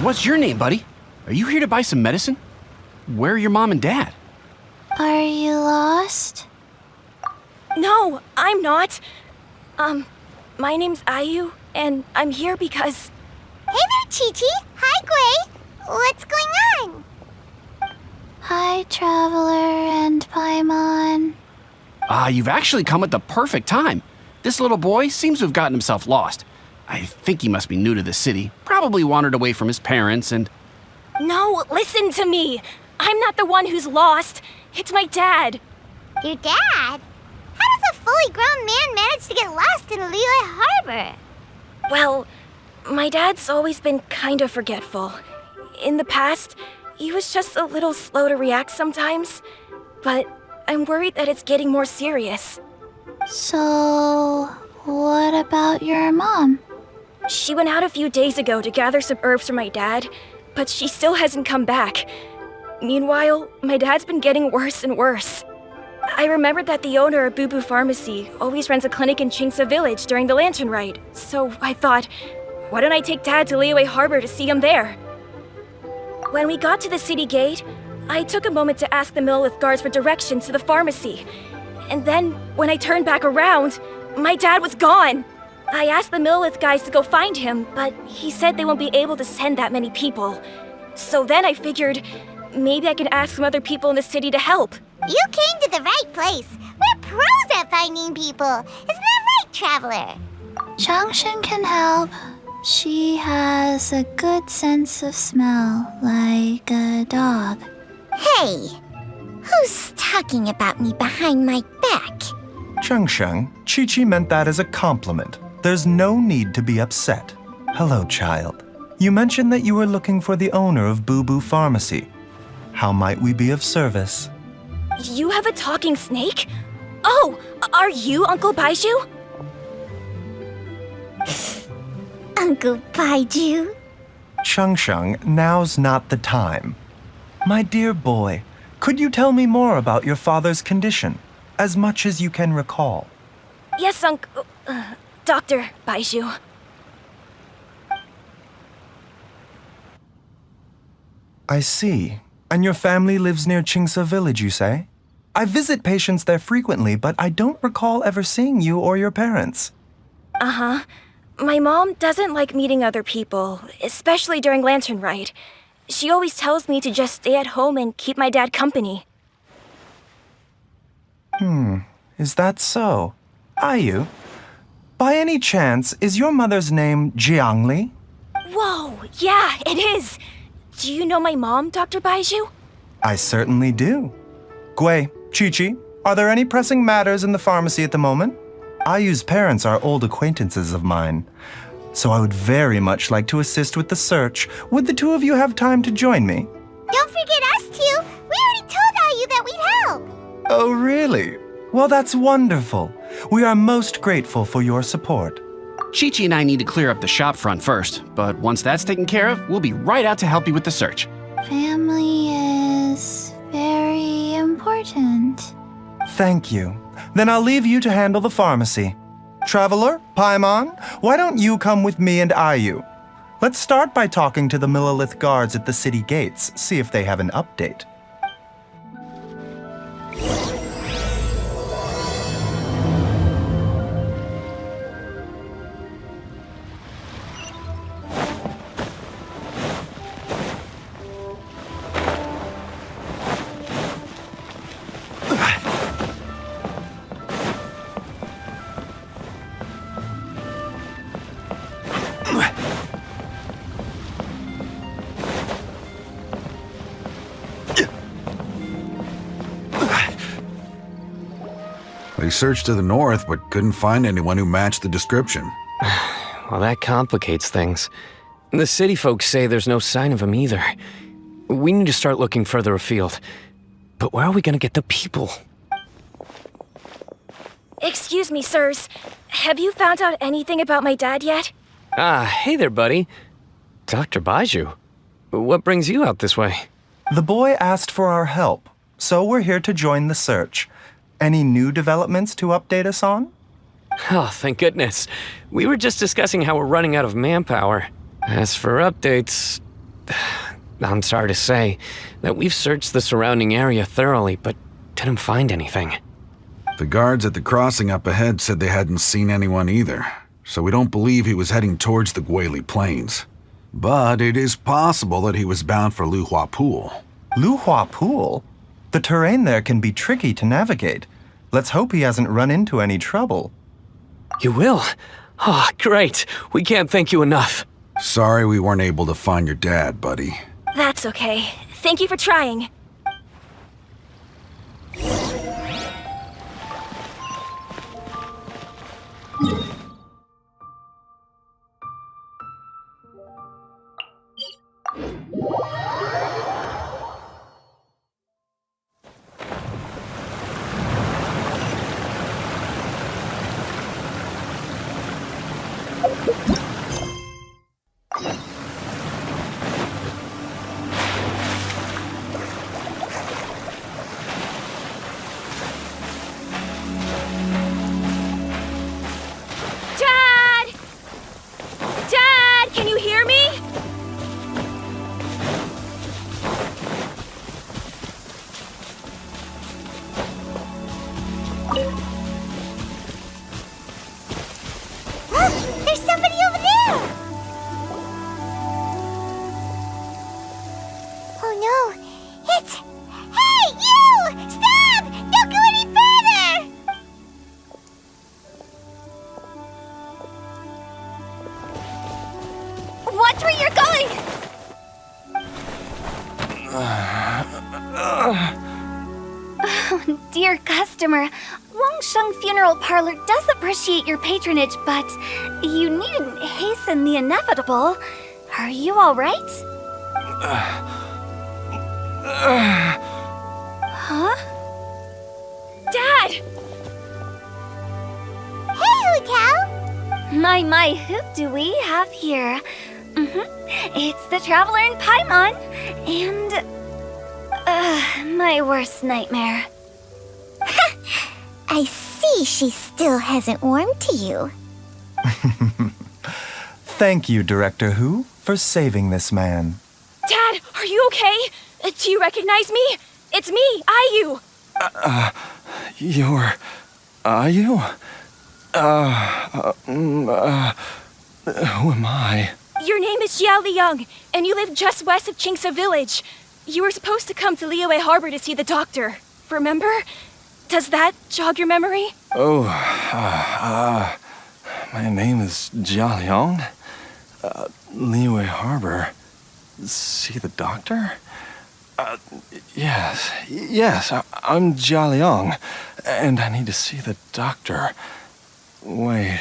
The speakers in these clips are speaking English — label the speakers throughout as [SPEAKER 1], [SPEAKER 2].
[SPEAKER 1] What's your name, buddy? Are you here to buy some medicine? Where are your mom and dad?
[SPEAKER 2] Are you lost?
[SPEAKER 3] No, I'm not. My name's Ayu, and I'm here because...
[SPEAKER 4] Hey there, Chi-Chi. Hi, Gui. What's going on?
[SPEAKER 2] Hi, Traveler and Paimon.
[SPEAKER 1] You've actually come at the perfect time. This little boy seems to have gotten himself lost. I think he must be new to the city, probably wandered away from his parents and...
[SPEAKER 3] No, listen to me. I'm not the one who's lost. It's my dad.
[SPEAKER 4] Your dad? How does a fully grown man manage to get lost in Liyue Harbor?
[SPEAKER 3] Well, my dad's always been kind of forgetful. In the past, he was just a little slow to react sometimes. But I'm worried that it's getting more serious.
[SPEAKER 2] So, what about your mom?
[SPEAKER 3] She went out a few days ago to gather some herbs for my dad, but she still hasn't come back. Meanwhile, my dad's been getting worse and worse. I remembered that the owner of Boo Boo Pharmacy always runs a clinic in Chingsa Village during the Lantern Ride, so I thought, why don't I take Dad to Liyue Harbor to see him there? When we got to the city gate, I took a moment to ask the Millelith guards for directions to the pharmacy. And then, when I turned back around, my dad was gone. I asked the Millelith guys to go find him, but he said they won't be able to send that many people. So then I figured, maybe I could ask some other people in the city to help.
[SPEAKER 4] You came to the right place. We're pros at finding people. Isn't that right, Traveler?
[SPEAKER 2] Changshin can help. She has a good sense of smell, like a dog.
[SPEAKER 4] Hey, who's talking about me behind my back?
[SPEAKER 5] Chengsheng, Chi-Chi meant that as a compliment. There's no need to be upset. Hello, child. You mentioned that you were looking for the owner of Boo Boo Pharmacy. How might we be of service?
[SPEAKER 3] You have a talking snake? Oh, are you Uncle Baizhu?
[SPEAKER 4] Uncle Baizhu?
[SPEAKER 5] Chengsheng, now's not the time. My dear boy, could you tell me more about your father's condition, as much as you can recall?
[SPEAKER 3] Yes, Dr. Baizhu.
[SPEAKER 5] I see. And your family lives near Chingsa Village, you say? I visit patients there frequently, but I don't recall ever seeing you or your parents.
[SPEAKER 3] Uh-huh. My mom doesn't like meeting other people, especially during Lantern Ride. She always tells me to just stay at home and keep my dad company.
[SPEAKER 5] Is that so? Ayu, by any chance, is your mother's name Jiangli?
[SPEAKER 3] Whoa, yeah, it is. Do you know my mom, Dr. Baizhu?
[SPEAKER 5] I certainly do. Gui, Chi-Chi, are there any pressing matters in the pharmacy at the moment? Ayu's parents are old acquaintances of mine, so I would very much like to assist with the search. Would the two of you have time to join me?
[SPEAKER 4] Don't forget us two. We already told Ayu that we'd help.
[SPEAKER 5] Oh, really? Well, that's wonderful. We are most grateful for your support.
[SPEAKER 1] Chi-Chi and I need to clear up the shop front first, but once that's taken care of, we'll be right out to help you with the search.
[SPEAKER 2] Family is very important.
[SPEAKER 5] Thank you. Then I'll leave you to handle the pharmacy. Traveler, Paimon, why don't you come with me and Ayu? Let's start by talking to the Millelith guards at the city gates, see if they have an update.
[SPEAKER 6] They searched to the north, but couldn't find anyone who matched the description.
[SPEAKER 7] Well, that complicates things. The city folks say there's no sign of him either. We need to start looking further afield. But where are we gonna get the people?
[SPEAKER 3] Excuse me, sirs. Have you found out anything about my dad yet?
[SPEAKER 7] Hey there, buddy. Dr. Baizhu. What brings you out this way?
[SPEAKER 5] The boy asked for our help, so we're here to join the search. Any new developments to update us on?
[SPEAKER 7] Oh, thank goodness. We were just discussing how we're running out of manpower. As for updates, I'm sorry to say that we've searched the surrounding area thoroughly, but didn't find anything.
[SPEAKER 6] The guards at the crossing up ahead said they hadn't seen anyone either, so we don't believe he was heading towards the Guili Plains. But it is possible that he was bound for Luhua Pool.
[SPEAKER 5] Luhua Pool? The terrain there can be tricky to navigate. Let's hope he hasn't run into any trouble.
[SPEAKER 7] You will? Oh, great. We can't thank you enough.
[SPEAKER 6] Sorry we weren't able to find your dad, buddy.
[SPEAKER 3] That's okay. Thank you for trying. Dad! Dad, can you hear me?
[SPEAKER 4] There's somebody over there! Oh no, it's... Hey, you! Stop! Don't go any further!
[SPEAKER 3] Watch where you're going!
[SPEAKER 8] Oh, dear customer, Wangsheng Funeral Parlor does appreciate your patronage, but you needn't hasten the inevitable. Are you all right? Huh?
[SPEAKER 3] Dad!
[SPEAKER 4] Hey, Hu Tao!
[SPEAKER 8] My, who do we have here? It's the Traveler in Paimon, and... my worst nightmare.
[SPEAKER 4] I see she still hasn't warmed to you.
[SPEAKER 5] Thank you, Director Hu, for saving this man.
[SPEAKER 3] Dad, are you okay? Do you recognize me? It's me, Ayu.
[SPEAKER 9] You're... Ayu? Who am I?
[SPEAKER 3] Your name is Jia Liang, and you live just west of Qingse Village. You were supposed to come to Liyue Harbor to see the doctor. Remember? Does that jog your memory?
[SPEAKER 9] Oh, my name is Jia Liang. Liyue Harbor. See the doctor? Yes, I'm Jia Liang, and I need to see the doctor. Wait,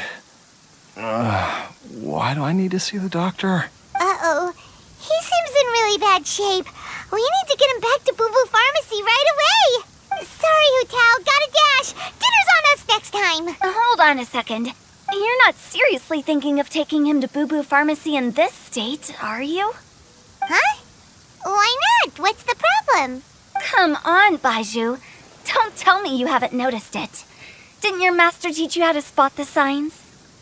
[SPEAKER 9] why do I need to see the doctor?
[SPEAKER 4] Uh-oh. He seems in really bad shape. We need to get him back to Boo Boo Pharmacy right away. Sorry, Hu Tao. Gotta dash. Dinner's on us next time.
[SPEAKER 8] Hold on a second. You're not seriously thinking of taking him to Boo Boo Pharmacy in this state, are you?
[SPEAKER 4] Huh? Why not? What's the problem?
[SPEAKER 8] Come on, Baizhu. Don't tell me you haven't noticed it. Didn't your master teach you how to spot the signs?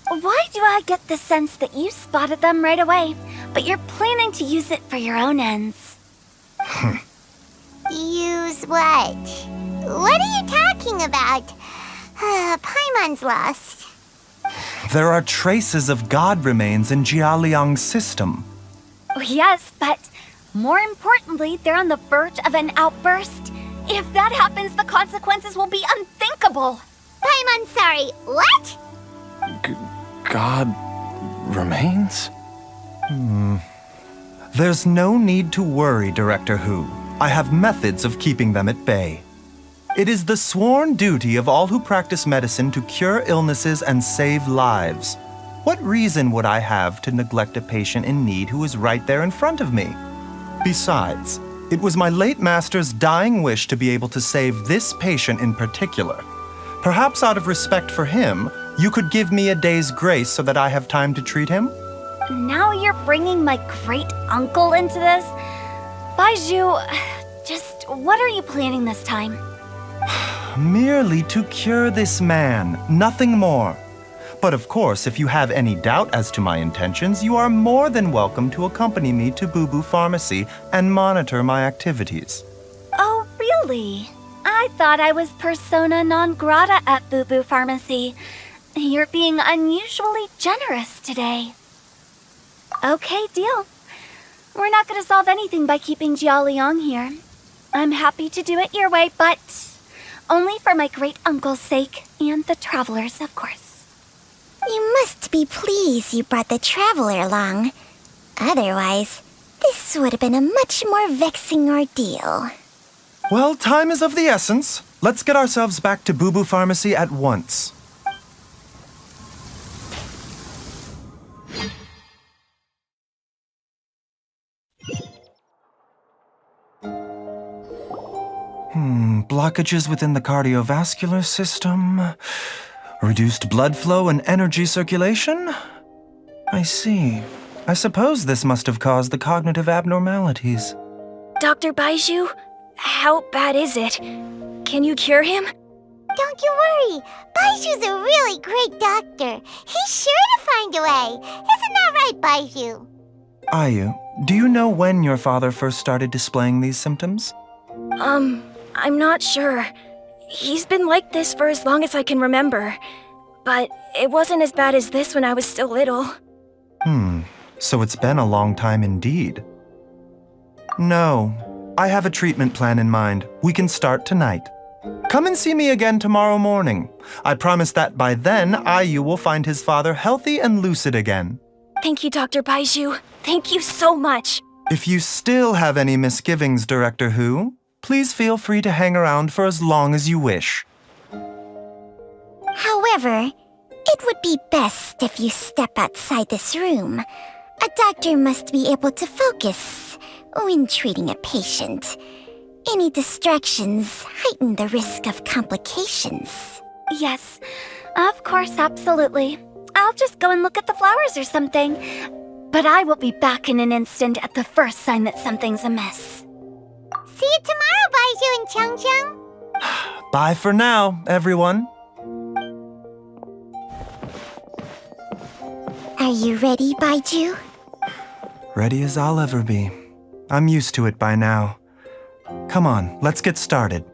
[SPEAKER 8] Why do I get the sense that you spotted them right away, but you're planning to use it for your own ends?
[SPEAKER 4] Use what? What are you talking about? Paimon's lost.
[SPEAKER 5] There are traces of god remains in Jia Liang's system.
[SPEAKER 8] Oh, yes, but more importantly, they're on the verge of an outburst. If that happens, the consequences will be unthinkable.
[SPEAKER 4] Paimon, sorry. What?
[SPEAKER 9] God remains?
[SPEAKER 5] There's no need to worry, Director Hu. I have methods of keeping them at bay. It is the sworn duty of all who practice medicine to cure illnesses and save lives. What reason would I have to neglect a patient in need who is right there in front of me? Besides, it was my late master's dying wish to be able to save this patient in particular. Perhaps out of respect for him, you could give me a day's grace so that I have time to treat him?
[SPEAKER 8] Now you're bringing my great-uncle into this? Baizhu, just what are you planning this time?
[SPEAKER 5] Merely to cure this man, nothing more. But of course, if you have any doubt as to my intentions, you are more than welcome to accompany me to Boo Boo Pharmacy and monitor my activities.
[SPEAKER 8] Oh, really? I thought I was persona non grata at Boo Boo Pharmacy. You're being unusually generous today. Okay, deal. We're not going to solve anything by keeping Jialiang here. I'm happy to do it your way, but only for my great-uncle's sake and the travelers, of course.
[SPEAKER 4] You must be pleased you brought the traveler along. Otherwise, this would have been a much more vexing ordeal.
[SPEAKER 5] Well, time is of the essence. Let's get ourselves back to Boo Boo Pharmacy at once. Blockages within the cardiovascular system, reduced blood flow and energy circulation? I see. I suppose this must have caused the cognitive abnormalities.
[SPEAKER 3] Dr. Baizhu, how bad is it? Can you cure him?
[SPEAKER 4] Don't you worry. Baizhu's a really great doctor. He's sure to find a way. Isn't that right, Baizhu?
[SPEAKER 5] Ayu, do you know when your father first started displaying these symptoms?
[SPEAKER 3] I'm not sure. He's been like this for as long as I can remember. But it wasn't as bad as this when I was still little.
[SPEAKER 5] So it's been a long time indeed. No, I have a treatment plan in mind. We can start tonight. Come and see me again tomorrow morning. I promise that by then, Ayu will find his father healthy and lucid again.
[SPEAKER 3] Thank you, Dr. Baizhu. Thank you so much.
[SPEAKER 5] If you still have any misgivings, Director Hu, please feel free to hang around for as long as you wish.
[SPEAKER 4] However, it would be best if you step outside this room. A doctor must be able to focus when treating a patient. Any distractions heighten the risk of complications.
[SPEAKER 8] Yes, of course, absolutely. I'll just go and look at the flowers or something. But I will be back in an instant at the first sign that something's amiss.
[SPEAKER 4] See you tomorrow, Baizhu and Changcheng.
[SPEAKER 5] Bye for now, everyone.
[SPEAKER 4] Are you ready, Baizhu?
[SPEAKER 5] Ready as I'll ever be. I'm used to it by now. Come on, let's get started.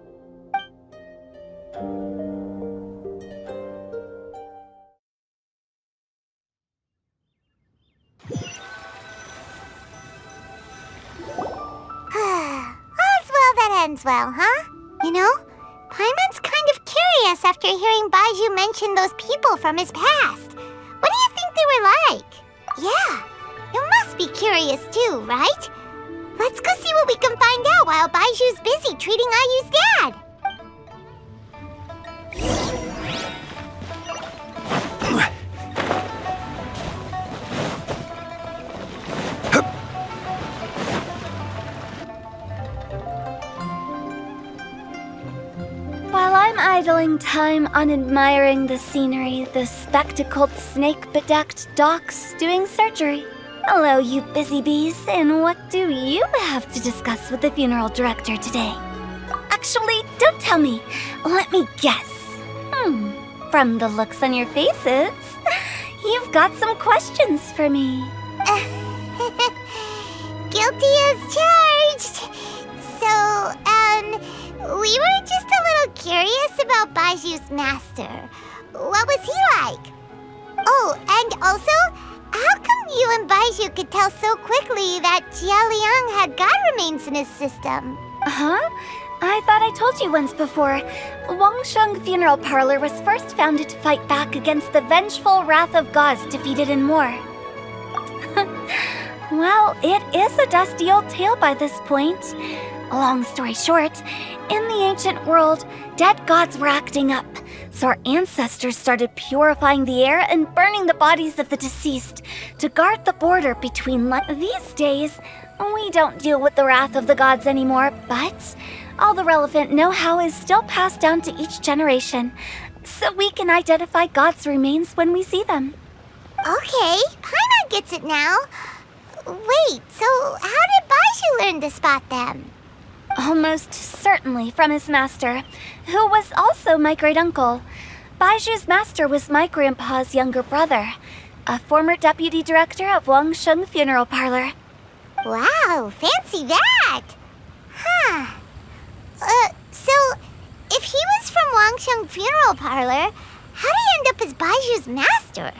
[SPEAKER 4] All's well that ends well, huh? You know, Paimon's kind of curious after hearing Baizhu mention those people from his past. What do you think they were like? Yeah, you must be curious too, right? Let's go see what we can find out while Baizhu's busy treating Ayu's dad.
[SPEAKER 8] While I'm idling time on admiring the scenery, the spectacled snake-bedecked docs doing surgery. Hello, you busy bees, and what do you have to discuss with the funeral director today? Actually, don't tell me. Let me guess. From the looks on your faces, you've got some questions for me.
[SPEAKER 4] Guilty as charged. So, we were just a little curious about Baizhu's master. What was he like? Oh, and also, how come you and Baizhu could tell so quickly that Jialiang had god remains in his system?
[SPEAKER 8] Huh? I thought I told you once before. Wangsheng Funeral Parlor was first founded to fight back against the vengeful wrath of gods defeated in war. Well, it is a dusty old tale by this point. Long story short, in the ancient world, dead gods were acting up, so our ancestors started purifying the air and burning the bodies of the deceased to guard the border between These days, we don't deal with the wrath of the gods anymore, but all the relevant know-how is still passed down to each generation, so we can identify gods' remains when we see them.
[SPEAKER 4] Okay, Paimon gets it now. Wait, so how did Baizhu learn to spot them?
[SPEAKER 8] Almost certainly from his master, who was also my great-uncle. Baizhu's master was my grandpa's younger brother, a former deputy director of Wangsheng Funeral Parlor.
[SPEAKER 4] Wow, fancy that! Huh. So, if he was from Wangsheng Funeral Parlor, how did he end up as Baizhu's master?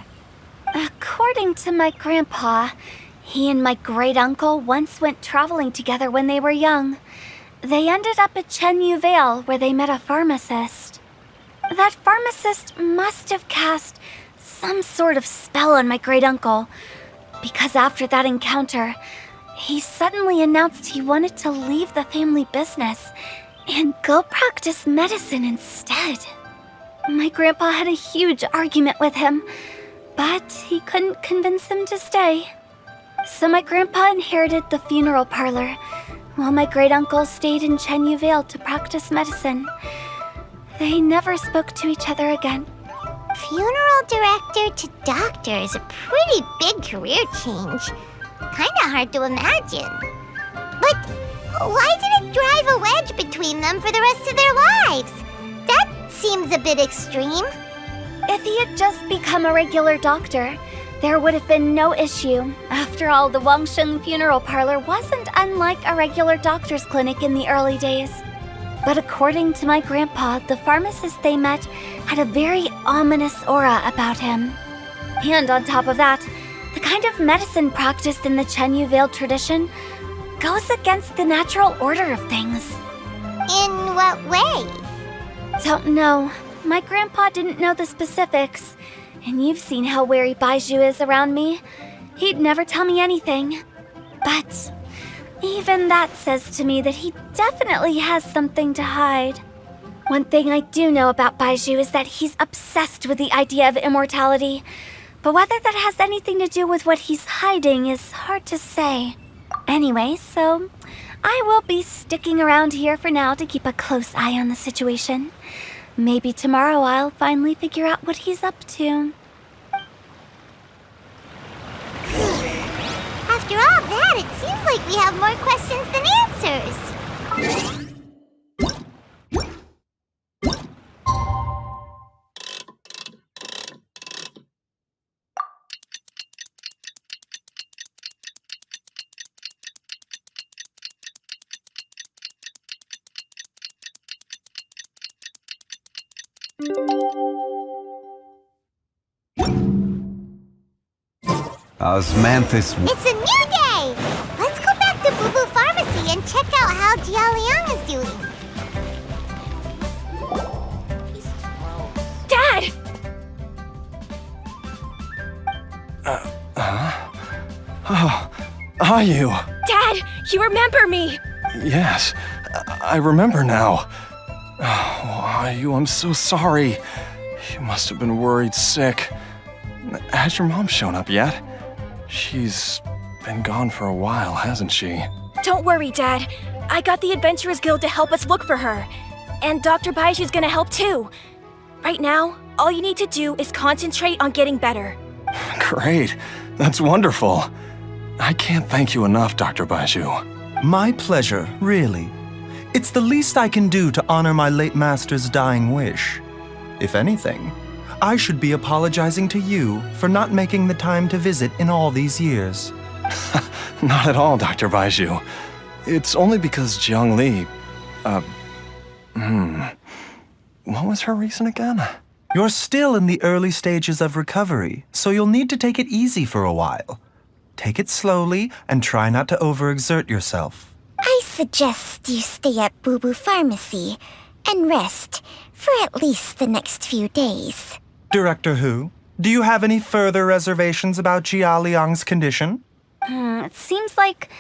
[SPEAKER 8] According to my grandpa, he and my great-uncle once went traveling together when they were young. They ended up at Chenyu Vale, where they met a pharmacist. That pharmacist must have cast some sort of spell on my great-uncle, because after that encounter, he suddenly announced he wanted to leave the family business and go practice medicine instead. My grandpa had a huge argument with him, but he couldn't convince him to stay. So my grandpa inherited the funeral parlor, while my great-uncle stayed in Chenyu Vale to practice medicine. They never spoke to each other again.
[SPEAKER 4] Funeral director to doctor is a pretty big career change. Kinda hard to imagine. But why did it drive a wedge between them for the rest of their lives? That seems a bit extreme.
[SPEAKER 8] If he had just become a regular doctor, there would have been no issue. After all, the Wangsheng Funeral Parlor wasn't unlike a regular doctor's clinic in the early days. But according to my grandpa, the pharmacist they met had a very ominous aura about him. And on top of that, the kind of medicine practiced in the Chenyu Vale tradition goes against the natural order of things.
[SPEAKER 4] In what way?
[SPEAKER 8] Don't know. My grandpa didn't know the specifics. And you've seen how wary Baizhu is around me. He'd never tell me anything. But even that says to me that he definitely has something to hide. One thing I do know about Baizhu is that he's obsessed with the idea of immortality. But whether that has anything to do with what he's hiding is hard to say. Anyway, so I will be sticking around here for now to keep a close eye on the situation. Maybe tomorrow I'll finally figure out what he's up to.
[SPEAKER 4] After all that, it seems like we have more questions than answers.
[SPEAKER 10] Osmanthus.
[SPEAKER 4] It's a new day! Let's go back to Boo Boo Pharmacy and check out how Jia Liang is doing.
[SPEAKER 3] Dad!
[SPEAKER 9] Oh, are you?
[SPEAKER 3] Dad, you remember me!
[SPEAKER 9] Yes, I remember now. Oh, are you? I'm so sorry. You must have been worried sick. Has your mom shown up yet? She's been gone for a while, hasn't she?
[SPEAKER 3] Don't worry, Dad. I got the Adventurers Guild to help us look for her. And Dr. Baizhu's gonna help too. Right now, all you need to do is concentrate on getting better.
[SPEAKER 9] Great. That's wonderful. I can't thank you enough, Dr. Baizhu.
[SPEAKER 5] My pleasure, really. It's the least I can do to honor my late master's dying wish. If anything, I should be apologizing to you for not making the time to visit in all these years.
[SPEAKER 9] Not at all, Dr. Baizhu. It's only because Jiang Li... What was her reason again?
[SPEAKER 5] You're still in the early stages of recovery, so you'll need to take it easy for a while. Take it slowly and try not to overexert yourself.
[SPEAKER 4] I suggest you stay at Boo Boo Pharmacy and rest for at least the next few days.
[SPEAKER 5] Director Hu, do you have any further reservations about Jia Liang's condition?
[SPEAKER 8] It seems like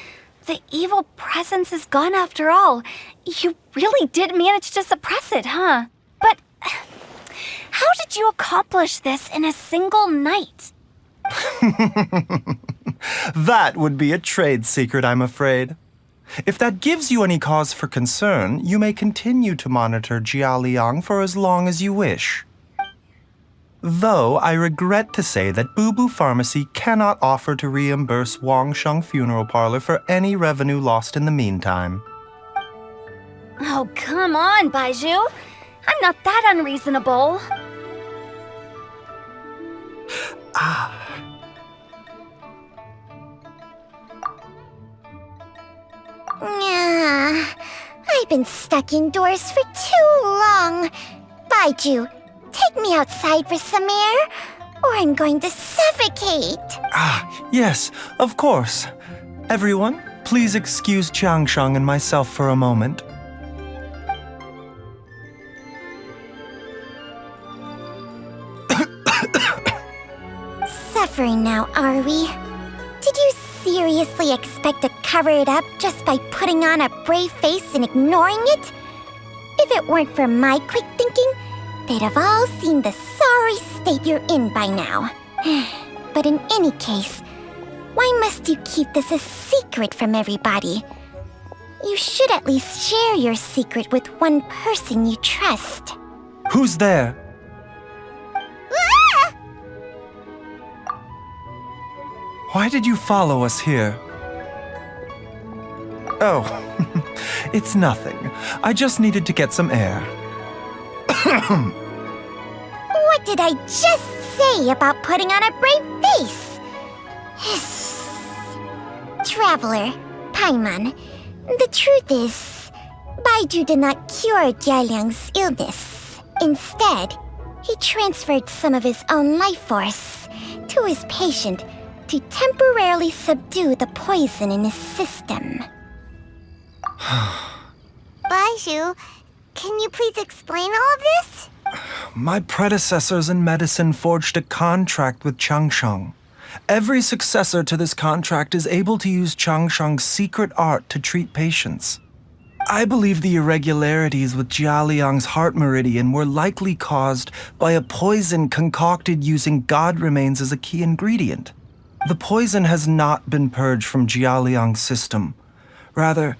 [SPEAKER 8] the evil presence is gone after all. You really did manage to suppress it, huh? But how did you accomplish this in a single night?
[SPEAKER 5] That would be a trade secret, I'm afraid. If that gives you any cause for concern, you may continue to monitor Jia Liang for as long as you wish. Though I regret to say that Boo Boo Pharmacy cannot offer to reimburse Wangsheng Funeral Parlor for any revenue lost in the meantime.
[SPEAKER 8] Oh, come on, Baizhu. I'm not that unreasonable.
[SPEAKER 4] I've been stuck indoors for too long. Baizhu, take me outside for some air, or I'm going to suffocate.
[SPEAKER 5] Yes, of course. Everyone, please excuse Qiangsheng and myself for a moment.
[SPEAKER 4] Suffering now, are we? Did you seriously expect to cover it up just by putting on a brave face and ignoring it? If it weren't for my quick thinking, they'd have all seen the sorry state you're in by now. But in any case, why must you keep this a secret from everybody? You should at least share your secret with one person you trust.
[SPEAKER 5] Who's there?
[SPEAKER 4] Ah!
[SPEAKER 5] Why did you follow us here? Oh, it's nothing. I just needed to get some air.
[SPEAKER 4] What did I just say about putting on a brave face? Traveler, Paimon, the truth is, Baizhu did not cure Jialiang's illness. Instead, he transferred some of his own life force to his patient to temporarily subdue the poison in his system. Baizhu, can you please explain all of this?
[SPEAKER 5] My predecessors in medicine forged a contract with Qiangsheng. Every successor to this contract is able to use Qiangsheng's secret art to treat patients. I believe the irregularities with Jialiang's heart meridian were likely caused by a poison concocted using god remains as a key ingredient. The poison has not been purged from Jialiang's system. Rather,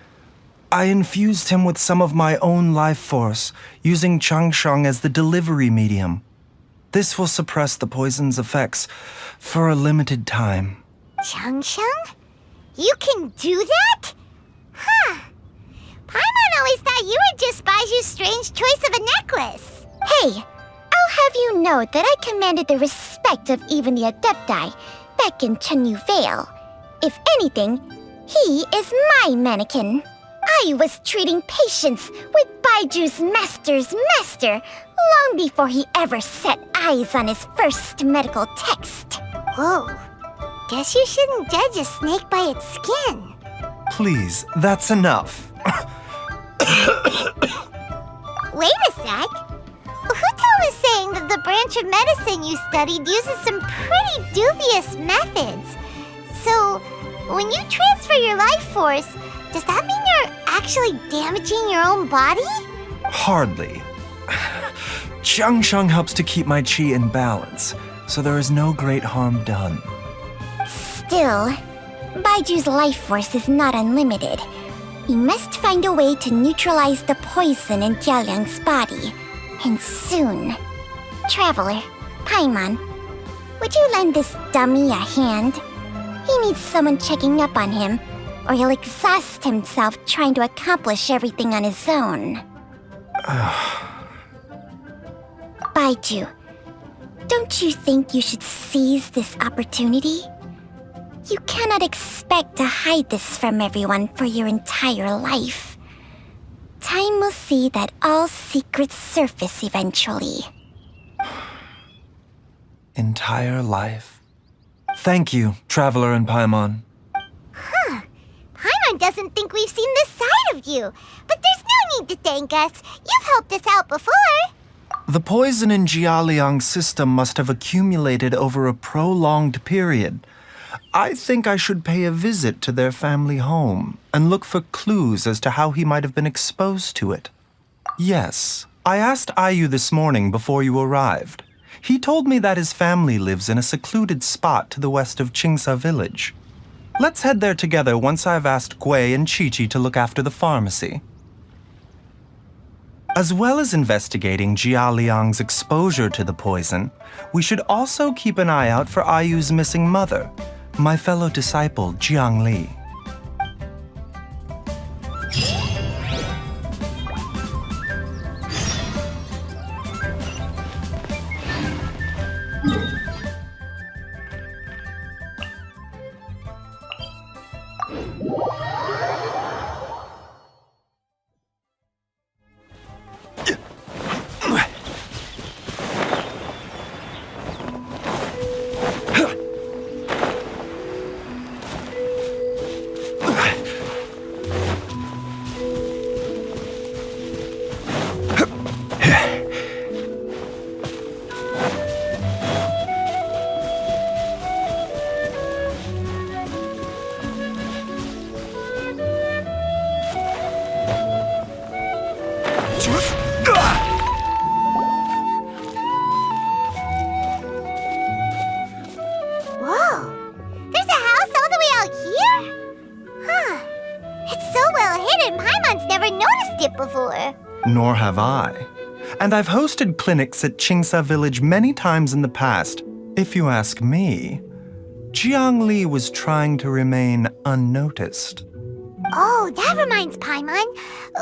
[SPEAKER 5] I infused him with some of my own life force, using Qiangsheng as the delivery medium. This will suppress the poison's effects for a limited time.
[SPEAKER 4] Qiangsheng? You can do that? Huh. Paimon always thought you were just Baizhu's strange choice of a necklace. Hey, I'll have you know that I commanded the respect of even the Adepti back in Chenyu Vale. If anything, he is my mannequin. I was treating patients with Baiju's master's master long before he ever set eyes on his first medical text. Whoa. Guess you shouldn't judge a snake by its skin.
[SPEAKER 5] Please, that's enough.
[SPEAKER 4] Wait a sec. Huto was saying that the branch of medicine you studied uses some pretty dubious methods. So, when you transfer your life force, does that mean you're actually damaging your own body?
[SPEAKER 5] Hardly. Qiangsheng helps to keep my chi in balance, so there is no great harm done.
[SPEAKER 4] Still, Baiju's life force is not unlimited. We must find a way to neutralize the poison in Jialiang's body, and soon. Traveler, Paimon, would you lend this dummy a hand? He needs someone checking up on him, or he'll exhaust himself trying to accomplish everything on his own. Baizhu, don't you think you should seize this opportunity? You cannot expect to hide this from everyone for your entire life. Time will see that all secrets surface eventually.
[SPEAKER 5] Entire life. Thank you, Traveler and Paimon.
[SPEAKER 4] Huh. Paimon doesn't think we've seen this side of you. But there's no need to thank us. You've helped us out before.
[SPEAKER 5] The poison in Jialiang's system must have accumulated over a prolonged period. I think I should pay a visit to their family home and look for clues as to how he might have been exposed to it. Yes, I asked Ayu this morning before you arrived. He told me that his family lives in a secluded spot to the west of Qingsa village. Let's head there together once I've asked Gui and Qiqi to look after the pharmacy. As well as investigating Jialiang's exposure to the poison, we should also keep an eye out for Ayu's missing mother, my fellow disciple Jiang Li. Nor have I. And I've hosted clinics at Qingsa Village many times in the past. If you ask me, Jiang Li was trying to remain unnoticed.
[SPEAKER 4] Oh, that reminds Paimon.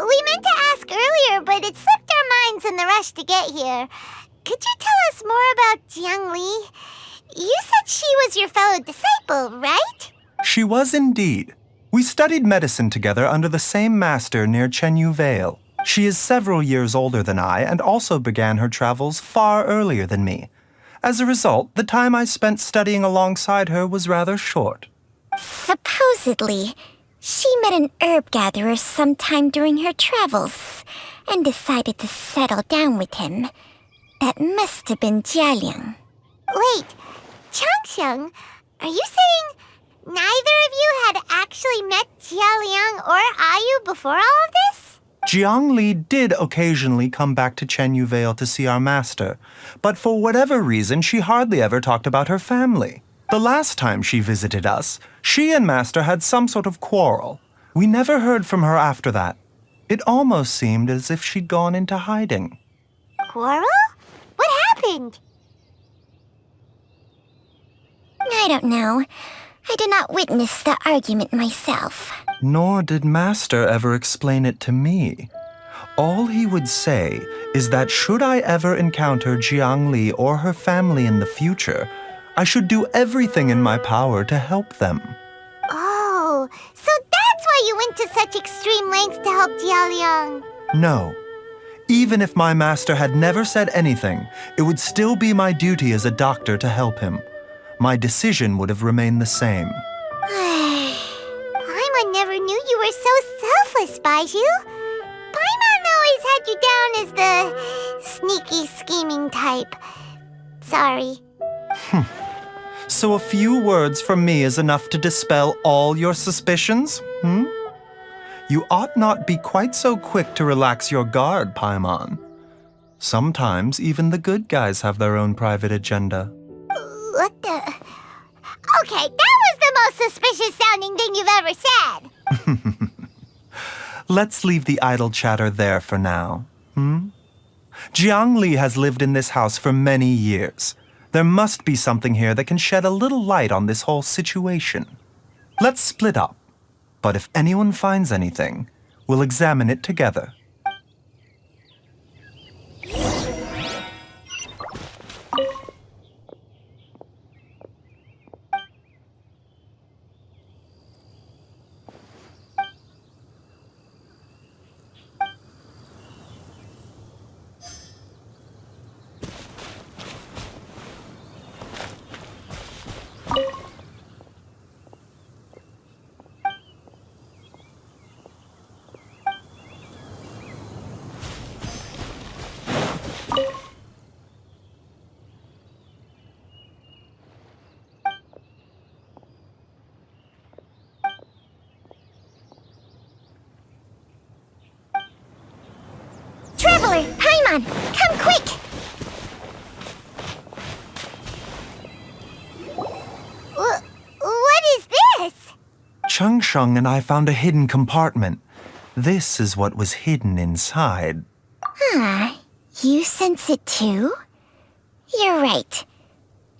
[SPEAKER 4] We meant to ask earlier, but it slipped our minds in the rush to get here. Could you tell us more about Jiang Li? You said she was your fellow disciple, right?
[SPEAKER 5] She was indeed. We studied medicine together under the same master near Chenyu Vale. She is several years older than I and also began her travels far earlier than me. As a result, the time I spent studying alongside her was rather short.
[SPEAKER 10] Supposedly, she met an herb gatherer sometime during her travels and decided to settle down with him. That must have been Jialiang.
[SPEAKER 4] Wait, Changsheng, are you saying neither of you had actually met Jialiang or Ayu before all of this?
[SPEAKER 5] Jiang Li did occasionally come back to Chenyu Vale to see our master, but for whatever reason, she hardly ever talked about her family. The last time she visited us, she and master had some sort of quarrel. We never heard from her after that. It almost seemed as if she'd gone into hiding.
[SPEAKER 4] Quarrel? What happened?
[SPEAKER 10] I don't know. I did not witness the argument myself.
[SPEAKER 5] Nor did master ever explain it to me. All he would say is that should I ever encounter Jiang Li or her family in the future, I should do everything in my power to help them.
[SPEAKER 4] Oh, so that's why you went to such extreme lengths to help Jialiang.
[SPEAKER 5] No. Even if my master had never said anything, it would still be my duty as a doctor to help him. My decision would have remained the same.
[SPEAKER 4] Paimon never knew you were so selfless, Baizhu. Paimon always had you down as the sneaky, scheming type. Sorry.
[SPEAKER 5] So a few words from me is enough to dispel all your suspicions, You ought not be quite so quick to relax your guard, Paimon. Sometimes even the good guys have their own private agenda.
[SPEAKER 4] What the? Okay, that was the most suspicious sounding thing you've ever said.
[SPEAKER 5] Let's leave the idle chatter there for now, Jiang Li has lived in this house for many years. There must be something here that can shed a little light on this whole situation. Let's split up. But if anyone finds anything, we'll examine it together.
[SPEAKER 10] Traveler, Paimon, come quick!
[SPEAKER 4] What is this?
[SPEAKER 5] Changsheng and I found a hidden compartment. This is what was hidden inside.
[SPEAKER 10] You sense it too? You're right.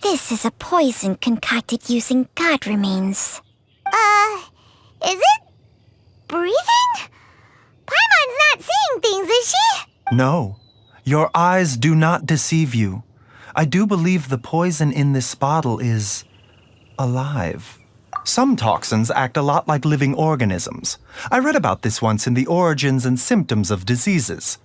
[SPEAKER 10] This is a poison concocted using god remains.
[SPEAKER 4] Is it breathing? Paimon's not seeing things, is she?
[SPEAKER 5] No, your eyes do not deceive you. I do believe the poison in this bottle is alive. Some toxins act a lot like living organisms. I read about this once in the Origins and Symptoms of Diseases.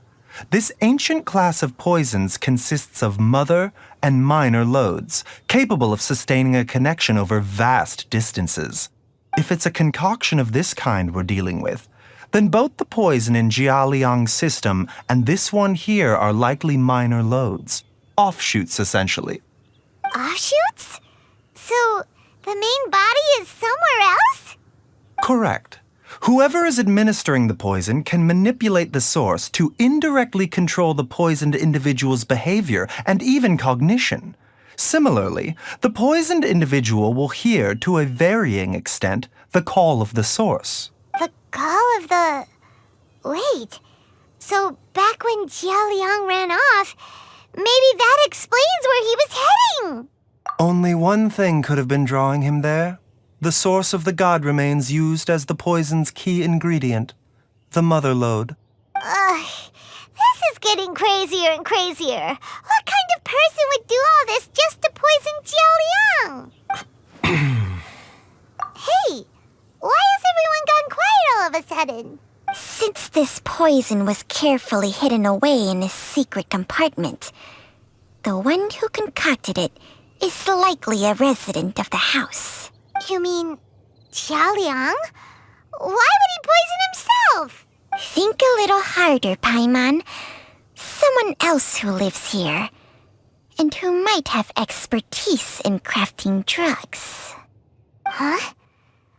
[SPEAKER 5] This ancient class of poisons consists of mother and minor loads, capable of sustaining a connection over vast distances. If it's a concoction of this kind we're dealing with, then both the poison in Jialiang's system and this one here are likely minor loads. Offshoots, essentially.
[SPEAKER 4] Offshoots? So, the main body is somewhere else?
[SPEAKER 5] Correct. Whoever is administering the poison can manipulate the source to indirectly control the poisoned individual's behavior and even cognition. Similarly, the poisoned individual will hear, to a varying extent, the call of the source.
[SPEAKER 4] The call of the... Wait, So back when Jia Liang ran off, maybe that explains where he was heading.
[SPEAKER 5] Only one thing could have been drawing him there. The source of the god remains used as the poison's key ingredient, the mother lode.
[SPEAKER 4] This is getting crazier and crazier. What kind of person would do all this just to poison Jia Liang? Hey, why has everyone gone quiet all of a sudden?
[SPEAKER 10] Since this poison was carefully hidden away in a secret compartment, the one who concocted it is likely a resident of the house.
[SPEAKER 4] You mean Jia Liang? Why would he poison himself?
[SPEAKER 10] Think a little harder, Paimon. Someone else who lives here, and who might have expertise in crafting drugs.
[SPEAKER 4] Huh?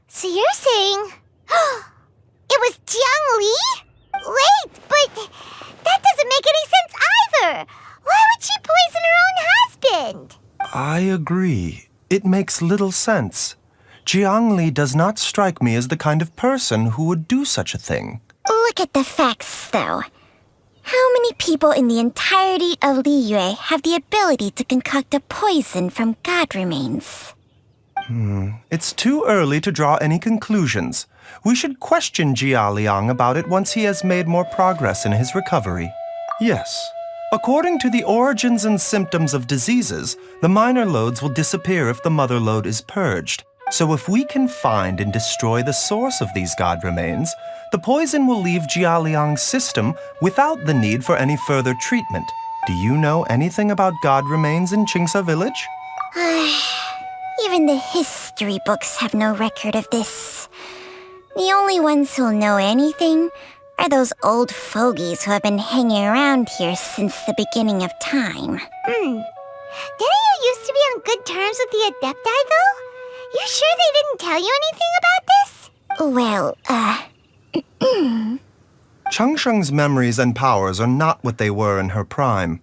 [SPEAKER 4] So you're saying... it was Jiang Li? Wait, but that doesn't make any sense either. Why would she poison her own husband?
[SPEAKER 5] I agree. It makes little sense. Jiang Li does not strike me as the kind of person who would do such a thing.
[SPEAKER 10] Look at the facts, though. How many people in the entirety of Liyue have the ability to concoct a poison from god remains?
[SPEAKER 5] It's too early to draw any conclusions. We should question Jia Liang about it once he has made more progress in his recovery. Yes. According to the origins and symptoms of diseases, the minor lodes will disappear if the mother lode is purged. So if we can find and destroy the source of these god remains, the poison will leave Jia Liang's system without the need for any further treatment. Do you know anything about god remains in Qingsa village?
[SPEAKER 10] Even the history books have no record of this. The only ones who'll know anything are those old fogies who have been hanging around here since the beginning of time.
[SPEAKER 4] Didn't you used to be on good terms with the Adepti, though? You sure they didn't tell you anything about this?
[SPEAKER 10] Well,
[SPEAKER 5] Changsheng's memories and powers are not what they were in her prime.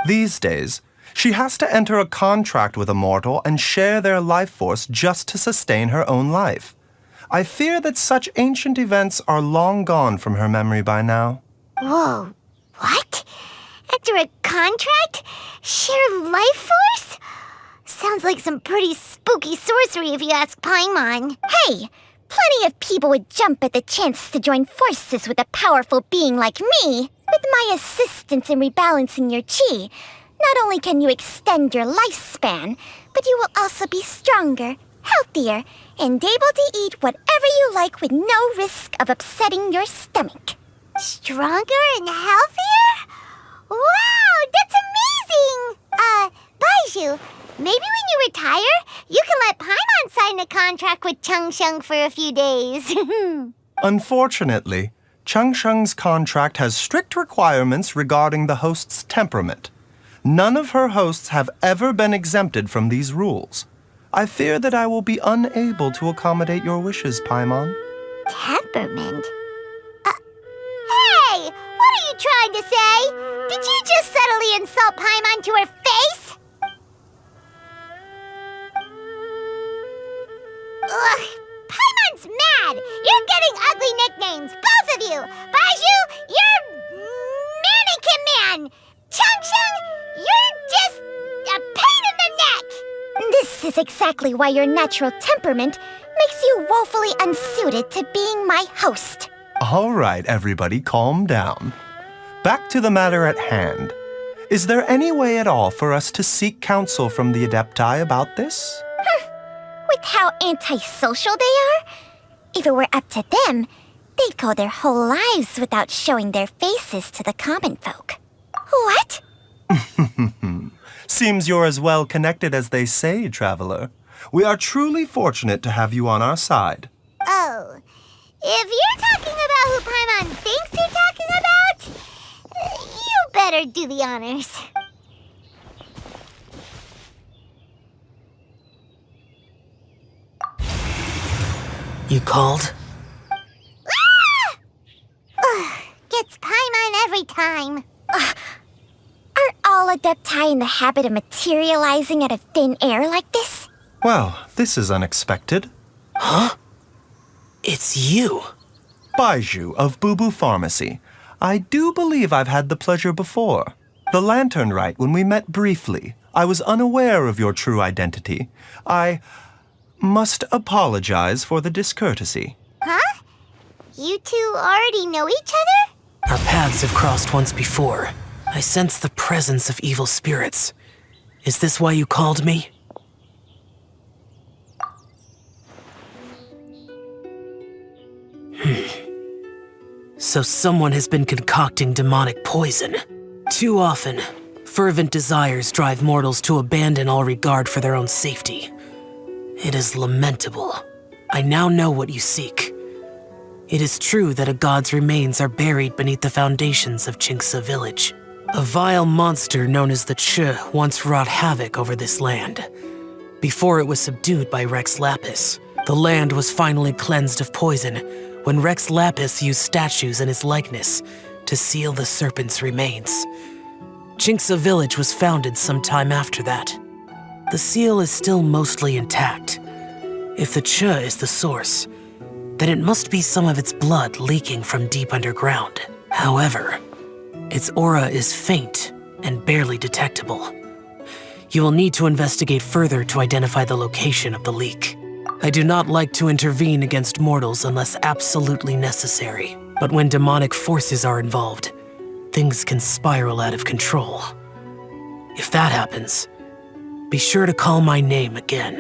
[SPEAKER 5] These days, she has to enter a contract with a mortal and share their life force just to sustain her own life. I fear that such ancient events are long gone from her memory by now.
[SPEAKER 4] Whoa, what? Enter a contract? Share life force? Sounds like some pretty spooky sorcery if you ask Paimon.
[SPEAKER 10] hey! Plenty of people would jump at the chance to join forces with a powerful being like me. With my assistance in rebalancing your chi, not only can you extend your lifespan, but you will also be stronger, healthier, and able to eat whatever you like with no risk of upsetting your stomach.
[SPEAKER 4] Stronger and healthier? Wow, that's amazing! Baizhu, maybe when you retire, you can let Paimon sign a contract with Changsheng for a few days.
[SPEAKER 5] Unfortunately, Changsheng's contract has strict requirements regarding the host's temperament. None of her hosts have ever been exempted from these rules. I fear that I will be unable to accommodate your wishes, Paimon.
[SPEAKER 4] Temperament? Hey! What are you trying to say? Did you just subtly insult Paimon to her face? Ugh, Paimon's mad! You're getting ugly nicknames, both of you! Baizhu, you're Mannequin Man! Changsheng, you're just a pain in the neck!
[SPEAKER 10] This is exactly why your natural temperament makes you woefully unsuited to being my host.
[SPEAKER 5] All right, everybody, calm down. Back to the matter at hand. Is there any way at all for us to seek counsel from the Adepti about this?
[SPEAKER 10] With how antisocial they are, if it were up to them, they'd go their whole lives without showing their faces to the common folk. What?
[SPEAKER 5] Seems you're as well connected as they say, traveler. We are truly fortunate to have you on our side.
[SPEAKER 4] Oh, if you're talking about who Paimon thinks you're talking about, you better do the honors.
[SPEAKER 11] You called?
[SPEAKER 4] Gets Paimon every time.
[SPEAKER 10] Are all Adepti in the habit of materializing out of thin air like this?
[SPEAKER 5] Well, this is unexpected.
[SPEAKER 11] Huh? It's you.
[SPEAKER 5] Baizhu of Bubu Pharmacy. I do believe I've had the pleasure before. The Lantern Rite, when we met briefly, I was unaware of your true identity. I must apologize for the discourtesy.
[SPEAKER 4] Huh? You two already know each other?
[SPEAKER 11] Our paths have crossed once before. I sense the presence of evil spirits. Is this why you called me? So someone has been concocting demonic poison. Too often, fervent desires drive mortals to abandon all regard for their own safety. It is lamentable. I now know what you seek. It is true that a god's remains are buried beneath the foundations of Chinksa village. A vile monster known as the Che once wrought havoc over this land. Before it was subdued by Rex Lapis, the land was finally cleansed of poison when Rex Lapis used statues in his likeness to seal the serpent's remains. Chinksa village was founded some time after that. The seal is still mostly intact. If the Che is the source, then it must be some of its blood leaking from deep underground. However, its aura is faint and barely detectable. You will need to investigate further to identify the location of the leak. I do not like to intervene against mortals unless absolutely necessary, but when demonic forces are involved, things can spiral out of control. If that happens, be sure to call my name again.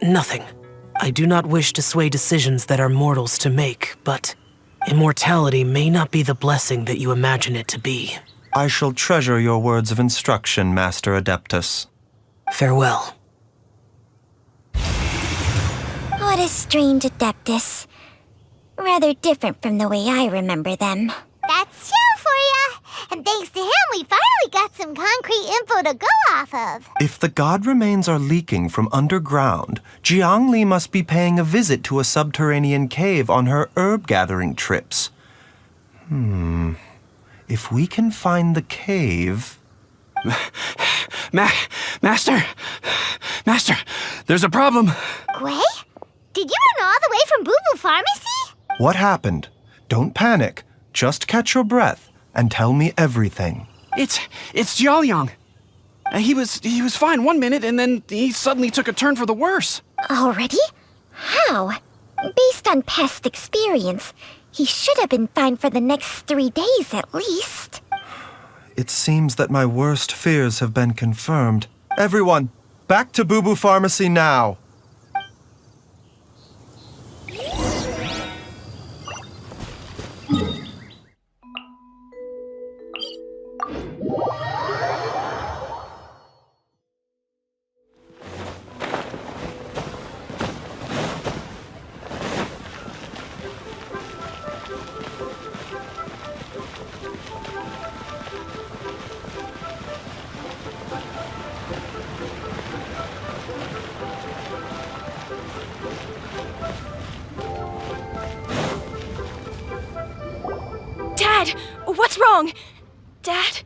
[SPEAKER 11] Nothing. I do not wish to sway decisions that are mortals to make, but immortality may not be the blessing that you imagine it to be.
[SPEAKER 5] I shall treasure your words of instruction, Master Adeptus.
[SPEAKER 11] Farewell.
[SPEAKER 10] What a strange Adeptus. Rather different from the way I remember them.
[SPEAKER 4] That's Xiao for ya! And thanks to him, we finally got some concrete info to go off of.
[SPEAKER 5] If the god remains are leaking from underground, Jiangli must be paying a visit to a subterranean cave on her herb-gathering trips. If we can find the cave...
[SPEAKER 1] Master, there's a problem.
[SPEAKER 4] Gwei? Did you run all the way from Boo Boo Pharmacy?
[SPEAKER 5] What happened? Don't panic. Just catch your breath and tell me everything.
[SPEAKER 1] It's Jiaoliang. He was fine one minute, and then he suddenly took a turn for the worse.
[SPEAKER 10] Already? How? Based on past experience, he should have been fine for the next 3 days at least.
[SPEAKER 5] It seems that my worst fears have been confirmed. Everyone, back to Boo Boo Pharmacy now.
[SPEAKER 3] Dad, what's wrong? Dad?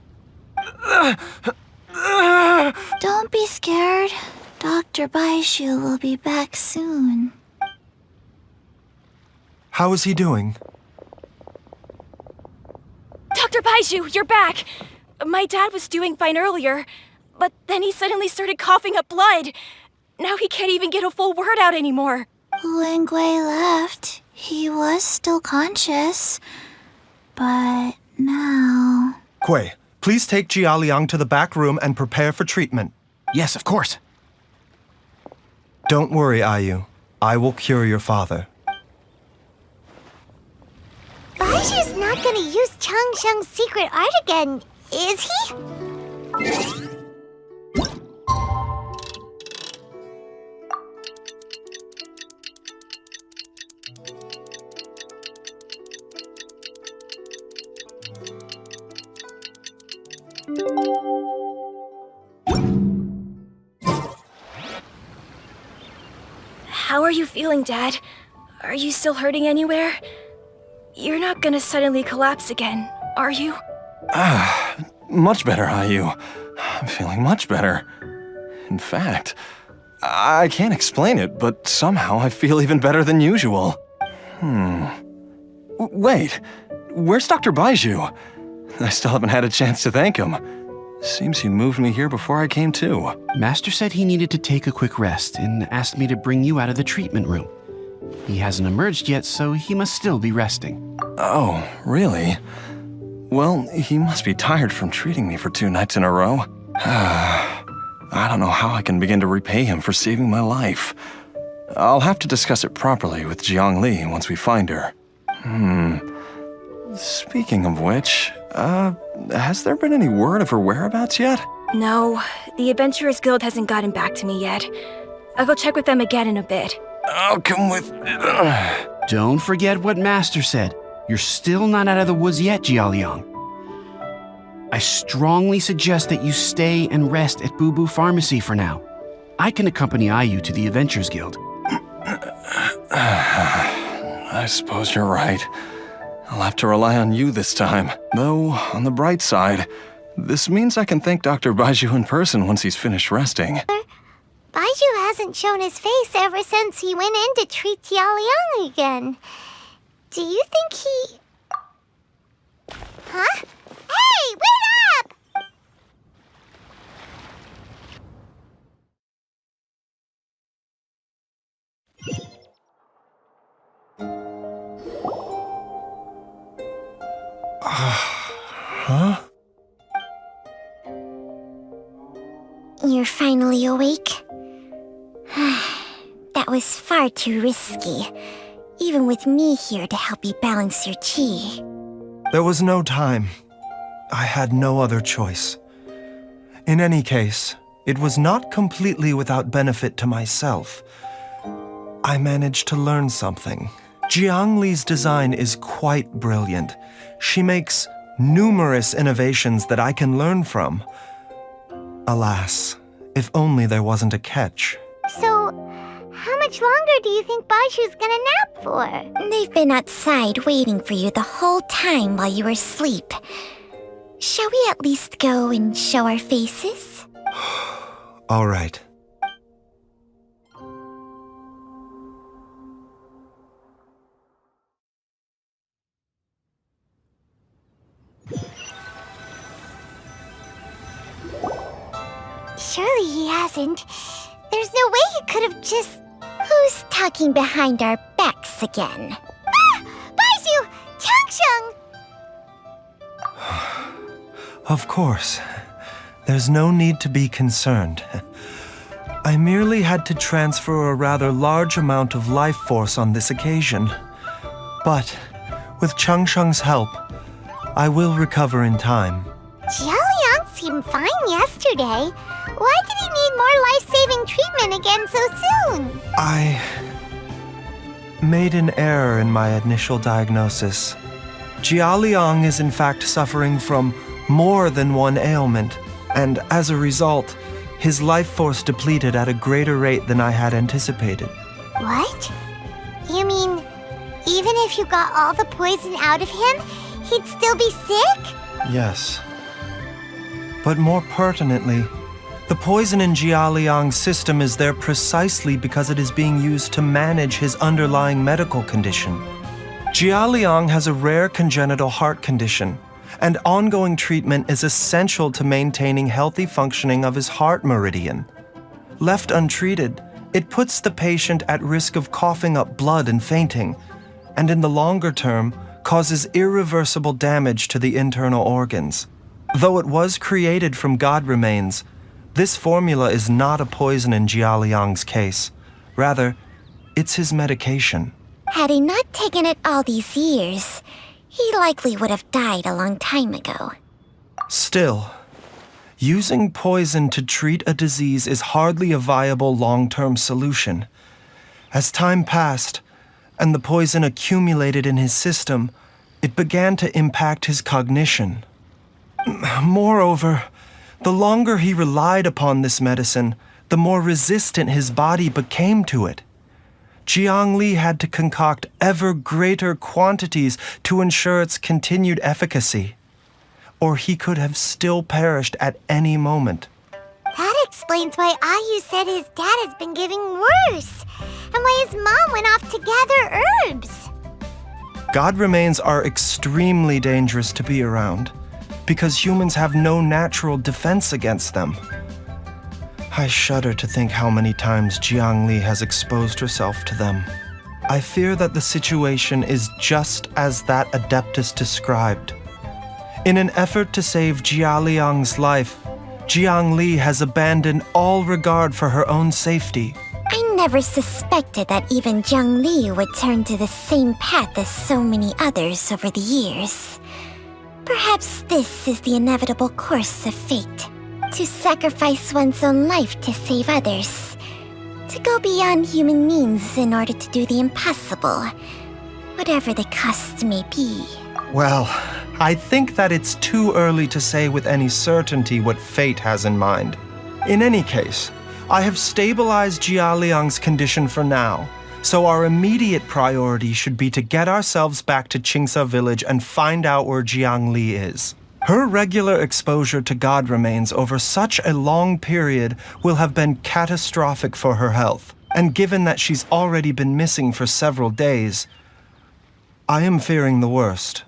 [SPEAKER 2] Don't be scared. Dr. Baizhu will be back soon.
[SPEAKER 5] How is he doing?
[SPEAKER 3] Dr. Baizhu, you're back! My dad was doing fine earlier, but then he suddenly started coughing up blood. Now he can't even get a full word out anymore.
[SPEAKER 2] When Gwei left, he was still conscious. But now...
[SPEAKER 5] Gwei, please take Jiaoliang to the back room and prepare for treatment.
[SPEAKER 1] Yes, of course.
[SPEAKER 5] Don't worry, Ayu. I will cure your father.
[SPEAKER 4] Baiju's not gonna use Changsheng's secret art again, is he?
[SPEAKER 3] How are you feeling, Dad? Are you still hurting anywhere? You're not gonna suddenly collapse again, are you?
[SPEAKER 9] Much better, Ayu. I'm feeling much better. In fact, I can't explain it, but somehow I feel even better than usual. Wait, where's Dr. Baizhu? I still haven't had a chance to thank him. Seems he moved me here before I came to.
[SPEAKER 1] Master said he needed to take a quick rest and asked me to bring you out of the treatment room. He hasn't emerged yet, so he must still be resting.
[SPEAKER 9] Oh, really? Well, he must be tired from treating me for 2 nights in a row. I don't know how I can begin to repay him for saving my life. I'll have to discuss it properly with Jiangli once we find her. Speaking of which, has there been any word of her whereabouts yet?
[SPEAKER 3] No, the Adventurers Guild hasn't gotten back to me yet. I'll go check with them again in a bit.
[SPEAKER 9] I'll come with...
[SPEAKER 1] Don't forget what Master said. You're still not out of the woods yet, Jialiang. I strongly suggest that you stay and rest at Boo Boo Pharmacy for now. I can accompany Ayu to the Adventurers Guild.
[SPEAKER 9] I suppose you're right. I'll have to rely on you this time. Though, on the bright side, this means I can thank Dr. Baizhu in person once he's finished resting.
[SPEAKER 4] Baizhu hasn't shown his face ever since he went in to treat Jialiang again. Do you think he... Huh? Hey, wait up!
[SPEAKER 5] Huh?
[SPEAKER 10] You're finally awake? That was far too risky, even with me here to help you balance your chi.
[SPEAKER 5] There was no time. I had no other choice. In any case, it was not completely without benefit to myself. I managed to learn something. Jiangli's design is quite brilliant. She makes numerous innovations that I can learn from. Alas, if only there wasn't a catch.
[SPEAKER 4] So, how much longer do you think Baizhu's gonna nap for?
[SPEAKER 10] They've been outside waiting for you the whole time while you were asleep. Shall we at least go and show our faces?
[SPEAKER 5] All right.
[SPEAKER 4] Surely he hasn't. There's no way he could have just...
[SPEAKER 10] Who's talking behind our backs again?
[SPEAKER 4] Ah! Baizhu! Changsheng!
[SPEAKER 5] Of course. There's no need to be concerned. I merely had to transfer a rather large amount of life force on this occasion. But, with Changsheng's help, I will recover in time.
[SPEAKER 4] Jialiang seemed fine yesterday. Why did he need more life-saving treatment again so soon?
[SPEAKER 5] I made an error in my initial diagnosis. Jialiang is in fact suffering from more than one ailment, and as a result, his life force depleted at a greater rate than I had anticipated.
[SPEAKER 4] What? You mean, even if you got all the poison out of him, he'd still be sick?
[SPEAKER 5] Yes. But more pertinently, the poison in Jialiang's system is there precisely because it is being used to manage his underlying medical condition. Jialiang has a rare congenital heart condition, and ongoing treatment is essential to maintaining healthy functioning of his heart meridian. Left untreated, it puts the patient at risk of coughing up blood and fainting, and in the longer term, causes irreversible damage to the internal organs. Though it was created from god remains, this formula is not a poison in Jialiang's case. Rather, it's his medication.
[SPEAKER 10] Had he not taken it all these years, he likely would have died a long time ago.
[SPEAKER 5] Still, using poison to treat a disease is hardly a viable long-term solution. As time passed, and the poison accumulated in his system, it began to impact his cognition. Moreover, the longer he relied upon this medicine, the more resistant his body became to it. Jiangli had to concoct ever greater quantities to ensure its continued efficacy, or he could have still perished at any moment.
[SPEAKER 4] That explains why Ayu said his dad has been getting worse, and why his mom went off to gather herbs.
[SPEAKER 5] God remains are extremely dangerous to be around because humans have no natural defense against them. I shudder to think how many times Jiangli has exposed herself to them. I fear that the situation is just as that Adeptus described. In an effort to save Jialiang's life, Jiangli has abandoned all regard for her own safety.
[SPEAKER 10] I never suspected that even Jiang Li would turn to the same path as so many others over the years. Perhaps this is the inevitable course of fate. To sacrifice one's own life to save others. To go beyond human means in order to do the impossible. Whatever the cost may be.
[SPEAKER 5] Well, I think that it's too early to say with any certainty what fate has in mind. In any case, I have stabilized Jialiang's condition for now, so our immediate priority should be to get ourselves back to Qingsa village and find out where Jiangli is. Her regular exposure to God remains over such a long period will have been catastrophic for her health, and given that she's already been missing for several days, I am fearing the worst.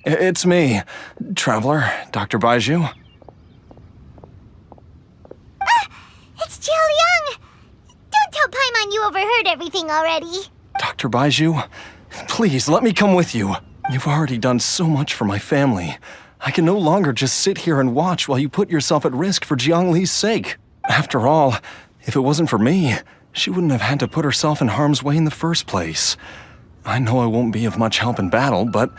[SPEAKER 9] It's me, Traveler, Dr. Baizhu.
[SPEAKER 4] It's Jialiang! Don't tell Paimon you overheard everything already.
[SPEAKER 9] Dr. Baizhu, please let me come with you. You've already done so much for my family. I can no longer just sit here and watch while you put yourself at risk for Jiangli's sake. After all, if it wasn't for me, she wouldn't have had to put herself in harm's way in the first place. I know I won't be of much help in battle, but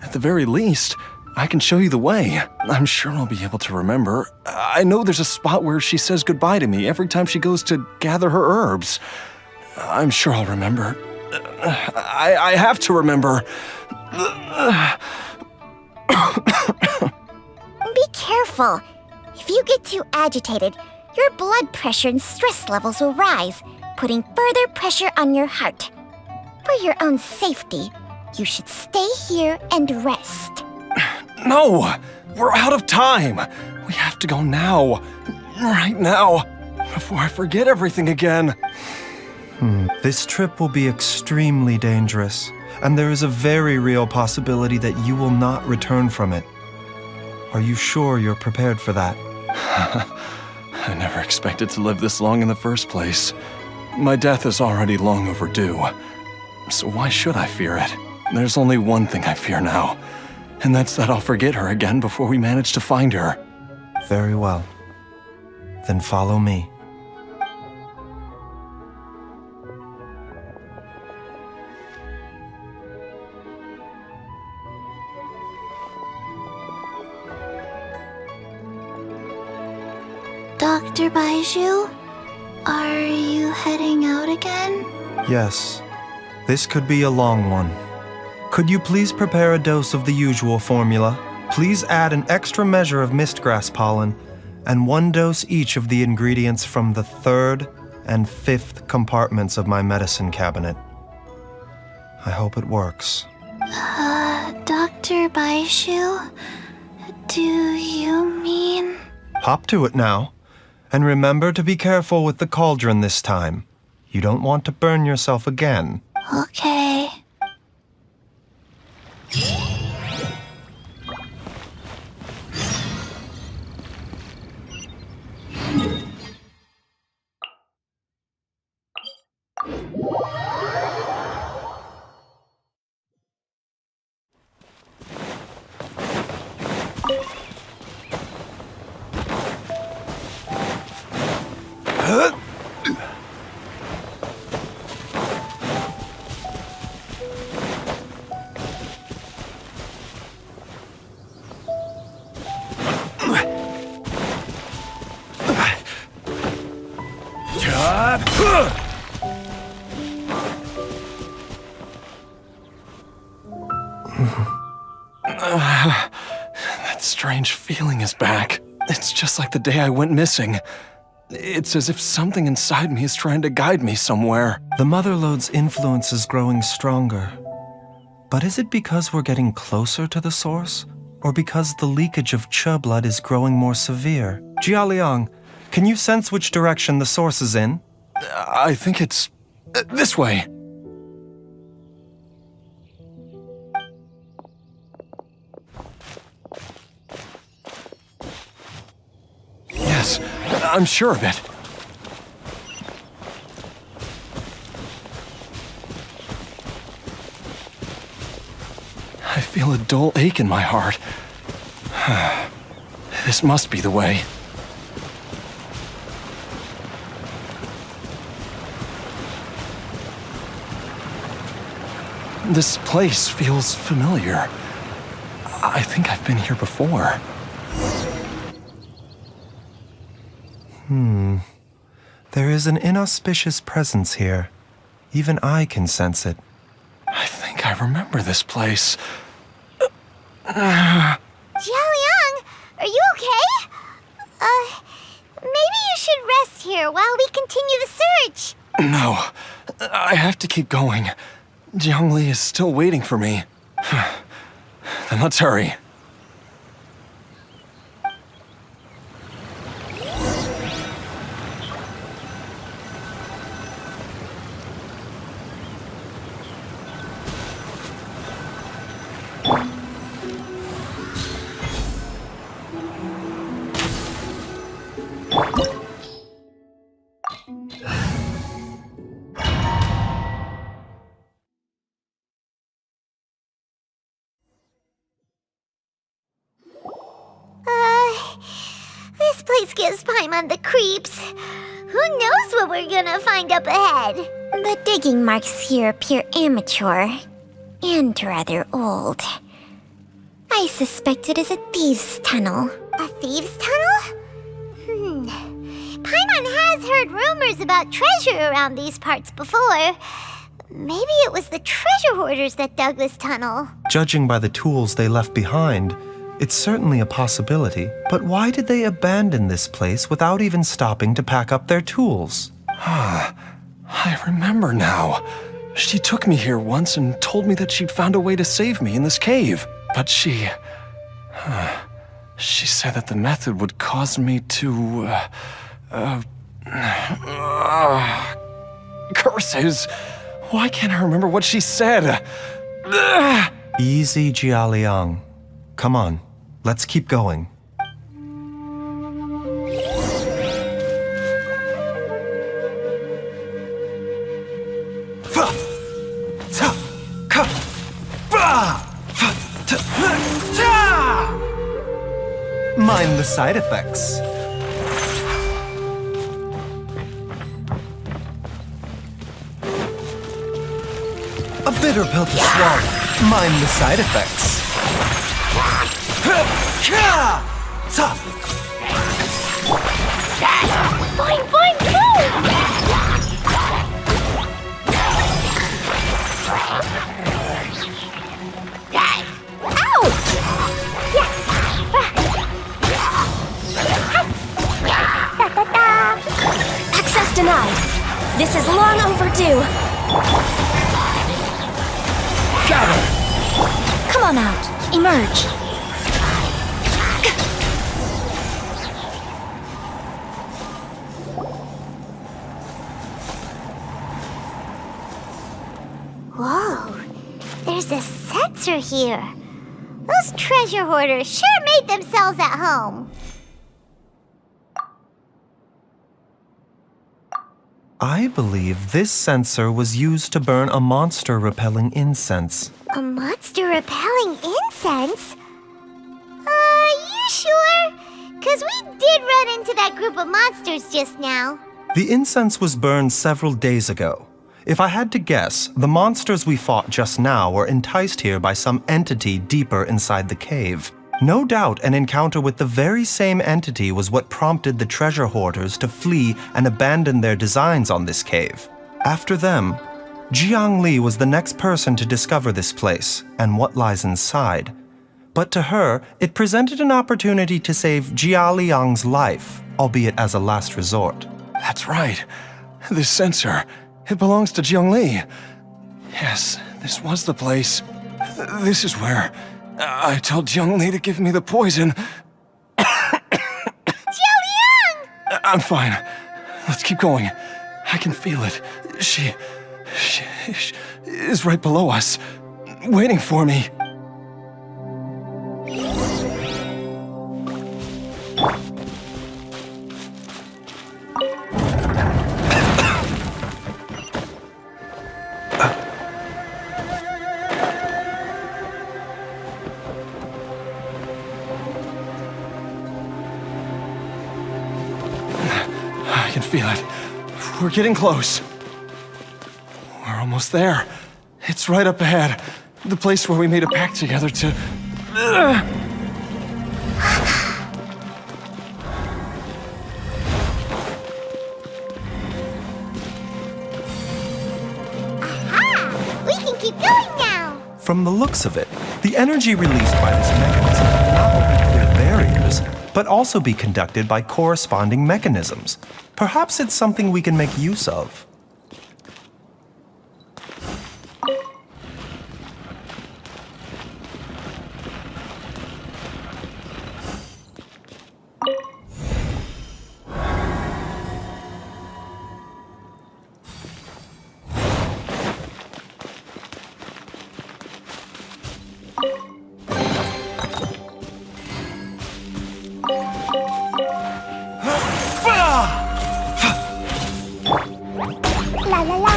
[SPEAKER 9] at the very least, I can show you the way. I'm sure I'll be able to remember. I know there's a spot where she says goodbye to me every time she goes to gather her herbs. I'm sure I'll remember. I have to remember.
[SPEAKER 10] Be careful. If you get too agitated, your blood pressure and stress levels will rise, putting further pressure on your heart. For your own safety, you should stay here and rest.
[SPEAKER 9] No! We're out of time! We have to go now. Right now. Before I forget everything again.
[SPEAKER 5] This trip will be extremely dangerous, and there is a very real possibility that you will not return from it. Are you sure you're prepared for that?
[SPEAKER 9] I never expected to live this long in the first place. My death is already long overdue. So why should I fear it? There's only one thing I fear now, and that's that I'll forget her again before we manage to find her.
[SPEAKER 5] Very well. Then follow me.
[SPEAKER 2] Dr. Baizhu, are you heading out again?
[SPEAKER 5] Yes. This could be a long one. Could you please prepare a dose of the usual formula? Please add an extra measure of mistgrass pollen and 1 dose each of the ingredients from the 3rd and 5th compartments of my medicine cabinet. I hope it works.
[SPEAKER 2] Dr. Baizhu, do you mean?
[SPEAKER 5] Hop to it now. And remember to be careful with the cauldron this time. You don't want to burn yourself again.
[SPEAKER 2] Okay.
[SPEAKER 9] That strange feeling is back. It's just like the day I went missing. It's as if something inside me is trying to guide me somewhere.
[SPEAKER 5] The Motherlode's influence is growing stronger. But is it because we're getting closer to the source? Or because the leakage of Che blood is growing more severe? Jialiang, can you sense which direction the source is in?
[SPEAKER 9] I think it's this way. Yes, I'm sure of it. I feel a dull ache in my heart. This must be the way. This place feels familiar. I think I've been here before.
[SPEAKER 5] There is an inauspicious presence here. Even I can sense it.
[SPEAKER 9] I think I remember this place.
[SPEAKER 4] Jialiang, are you okay? Maybe you should rest here while we continue the search.
[SPEAKER 9] No, I have to keep going. Jiangli is still waiting for me. Then let's hurry.
[SPEAKER 4] This place gives Paimon the creeps. Who knows what we're gonna find up ahead?
[SPEAKER 10] The digging marks here appear amateur and rather old. I suspect it is a thieves' tunnel.
[SPEAKER 4] A thieves' tunnel? Paimon has heard rumors about treasure around these parts before. Maybe it was the treasure hoarders that dug this tunnel.
[SPEAKER 5] Judging by the tools they left behind, it's certainly a possibility. But why did they abandon this place without even stopping to pack up their tools?
[SPEAKER 9] I remember now. She took me here once and told me that she'd found a way to save me in this cave. But she said that the method would cause me to, curses. Why can't I remember what she said?
[SPEAKER 5] Easy, Jialiang. Come on, let's keep going. Mind the side effects. A bitter pill to swallow. Mind the side effects.
[SPEAKER 4] Boing, boing, boom!
[SPEAKER 3] Access denied. This is long overdue.
[SPEAKER 9] Gather!
[SPEAKER 3] Come on out. Emerge.
[SPEAKER 4] Whoa, there's a sensor here. Those treasure hoarders sure made themselves at home.
[SPEAKER 5] I believe this sensor was used to burn a monster-repelling incense.
[SPEAKER 4] A monster repelling incense? You sure? 'Cause we did run into that group of monsters just now.
[SPEAKER 5] The incense was burned several days ago. If I had to guess, the monsters we fought just now were enticed here by some entity deeper inside the cave. No doubt an encounter with the very same entity was what prompted the treasure hoarders to flee and abandon their designs on this cave. After them, Jiangli was the next person to discover this place and what lies inside. But to her, it presented an opportunity to save Jialiang's life, albeit as a last resort.
[SPEAKER 9] That's right. This sensor, it belongs to Jiangli. Yes, this was the place. This is where I told Jiangli to give me the poison.
[SPEAKER 4] Jialiang!
[SPEAKER 9] I'm fine. Let's keep going. I can feel it. She is right below us, waiting for me. I can feel it. We're getting close. We're almost there. It's right up ahead. The place where we made a pact together to...
[SPEAKER 4] Aha! We can keep going now!
[SPEAKER 5] From the looks of it, the energy released by this mechanism will not only clear barriers, but also be conducted by corresponding mechanisms. Perhaps it's something we can make use of.
[SPEAKER 4] La la la!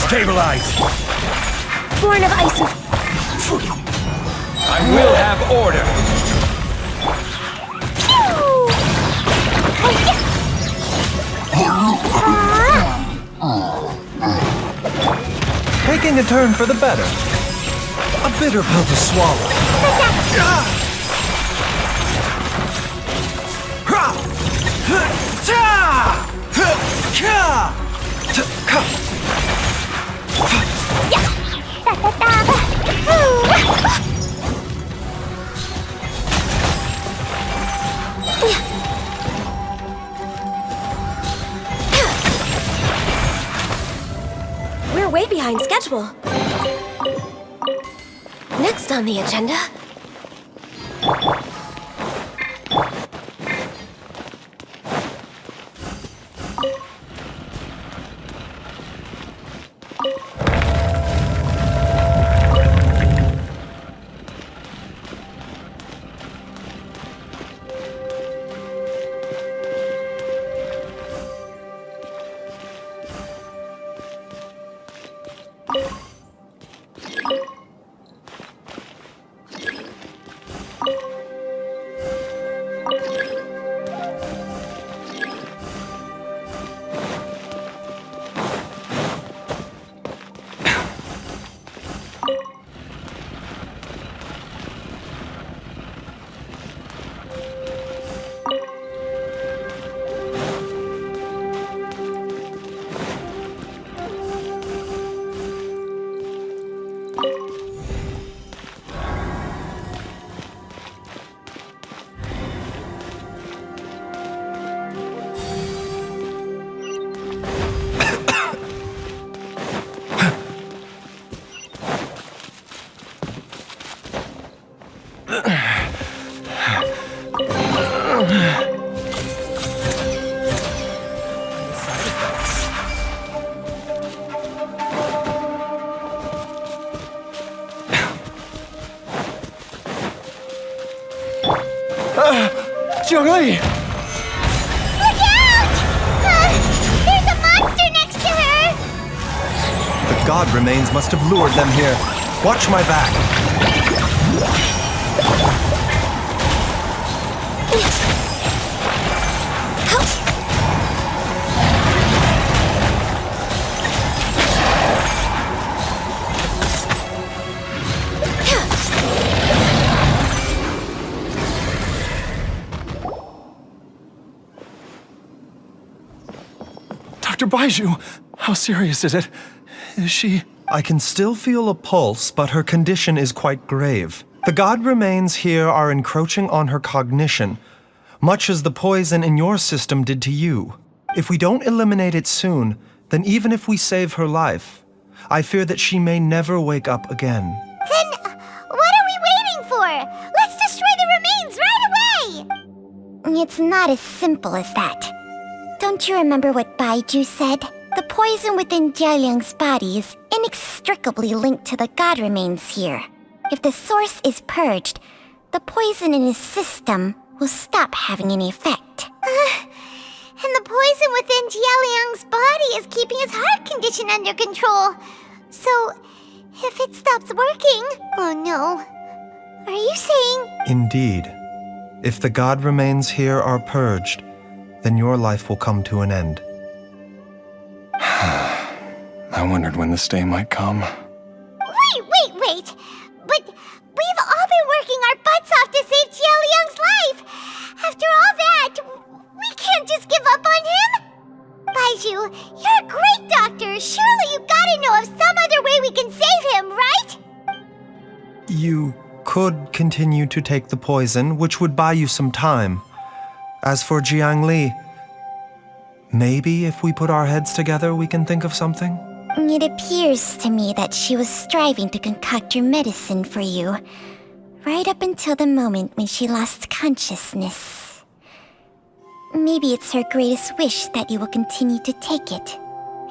[SPEAKER 12] Stabilize!
[SPEAKER 3] Born of ice.
[SPEAKER 12] I will have order!
[SPEAKER 5] Taking a turn for the better. A bitter pill to swallow.
[SPEAKER 3] We're way behind schedule. Next on the agenda.
[SPEAKER 9] Jiangli!
[SPEAKER 4] Look out! There's a monster next to her!
[SPEAKER 5] The god remains must have lured them here. Watch my back.
[SPEAKER 9] Dr. Baizhu, how serious is it? Is she...
[SPEAKER 5] I can still feel a pulse, but her condition is quite grave. The god remains here are encroaching on her cognition, much as the poison in your system did to you. If we don't eliminate it soon, then even if we save her life, I fear that she may never wake up again.
[SPEAKER 4] Then, what are we waiting for? Let's destroy the remains right away!
[SPEAKER 10] It's not as simple as that. Don't you remember what Baizhu said? The poison within Jialiang's body is inextricably linked to the god remains here. If the source is purged, the poison in his system will stop having any effect.
[SPEAKER 4] And the poison within Jialiang's body is keeping his heart condition under control. So, if it stops working... Oh no. Are you saying...
[SPEAKER 5] Indeed. If the god remains here are purged, then your life will come to an end.
[SPEAKER 9] I wondered when this day might come.
[SPEAKER 4] Wait! But we've all been working our butts off to save Jialiang's life! After all that, we can't just give up on him! Baizhu, you're a great doctor. Surely you gotta know of some other way we can save him, right?
[SPEAKER 5] You could continue to take the poison, which would buy you some time. As for Jiangli, maybe if we put our heads together, we can think of something?
[SPEAKER 10] It appears to me that she was striving to concoct your medicine for you, right up until the moment when she lost consciousness. Maybe it's her greatest wish that you will continue to take it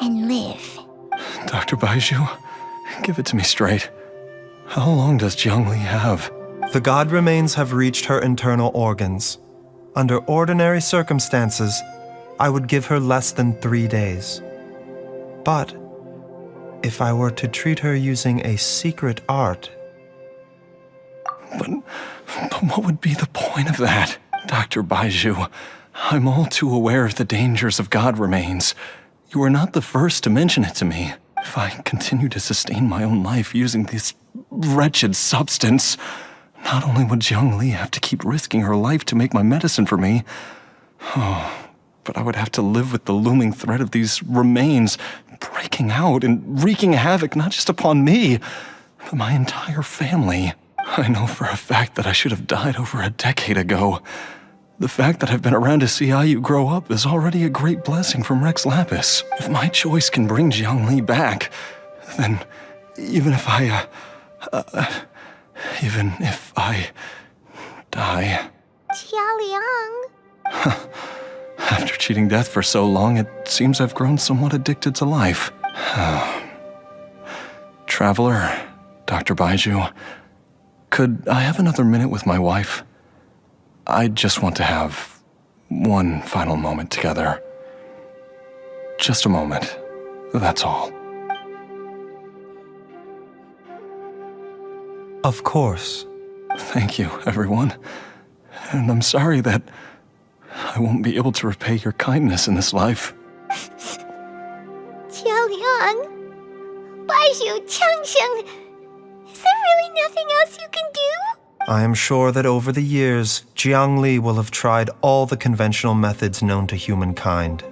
[SPEAKER 10] and live.
[SPEAKER 9] Dr. Baizhu, give it to me straight. How long does Jiangli have?
[SPEAKER 5] The god remains have reached her internal organs. Under ordinary circumstances, I would give her less than 3 days. But if I were to treat her using a secret art...
[SPEAKER 9] But what would be the point of that? Dr. Baizhu, I'm all too aware of the dangers of god remains. You are not the first to mention it to me. If I continue to sustain my own life using this wretched substance, not only would Jiangli have to keep risking her life to make my medicine for me, but I would have to live with the looming threat of these remains breaking out and wreaking havoc not just upon me, but my entire family. I know for a fact that I should have died over a decade ago. The fact that I've been around to see IU grow up is already a great blessing from Rex Lapis. If my choice can bring Jiangli back, then even if I die...
[SPEAKER 4] Jialiang...
[SPEAKER 9] After cheating death for so long, it seems I've grown somewhat addicted to life. Traveler, Dr. Baizhu, could I have another minute with my wife? I just want to have one final moment together. Just a moment, that's all.
[SPEAKER 5] Of course.
[SPEAKER 9] Thank you, everyone. And I'm sorry that I won't be able to repay your kindness in this life.
[SPEAKER 4] Jialiang... Baizhu, Changsheng... Is there really nothing else you can do?
[SPEAKER 5] I am sure that over the years, Jiangli will have tried all the conventional methods known to humankind.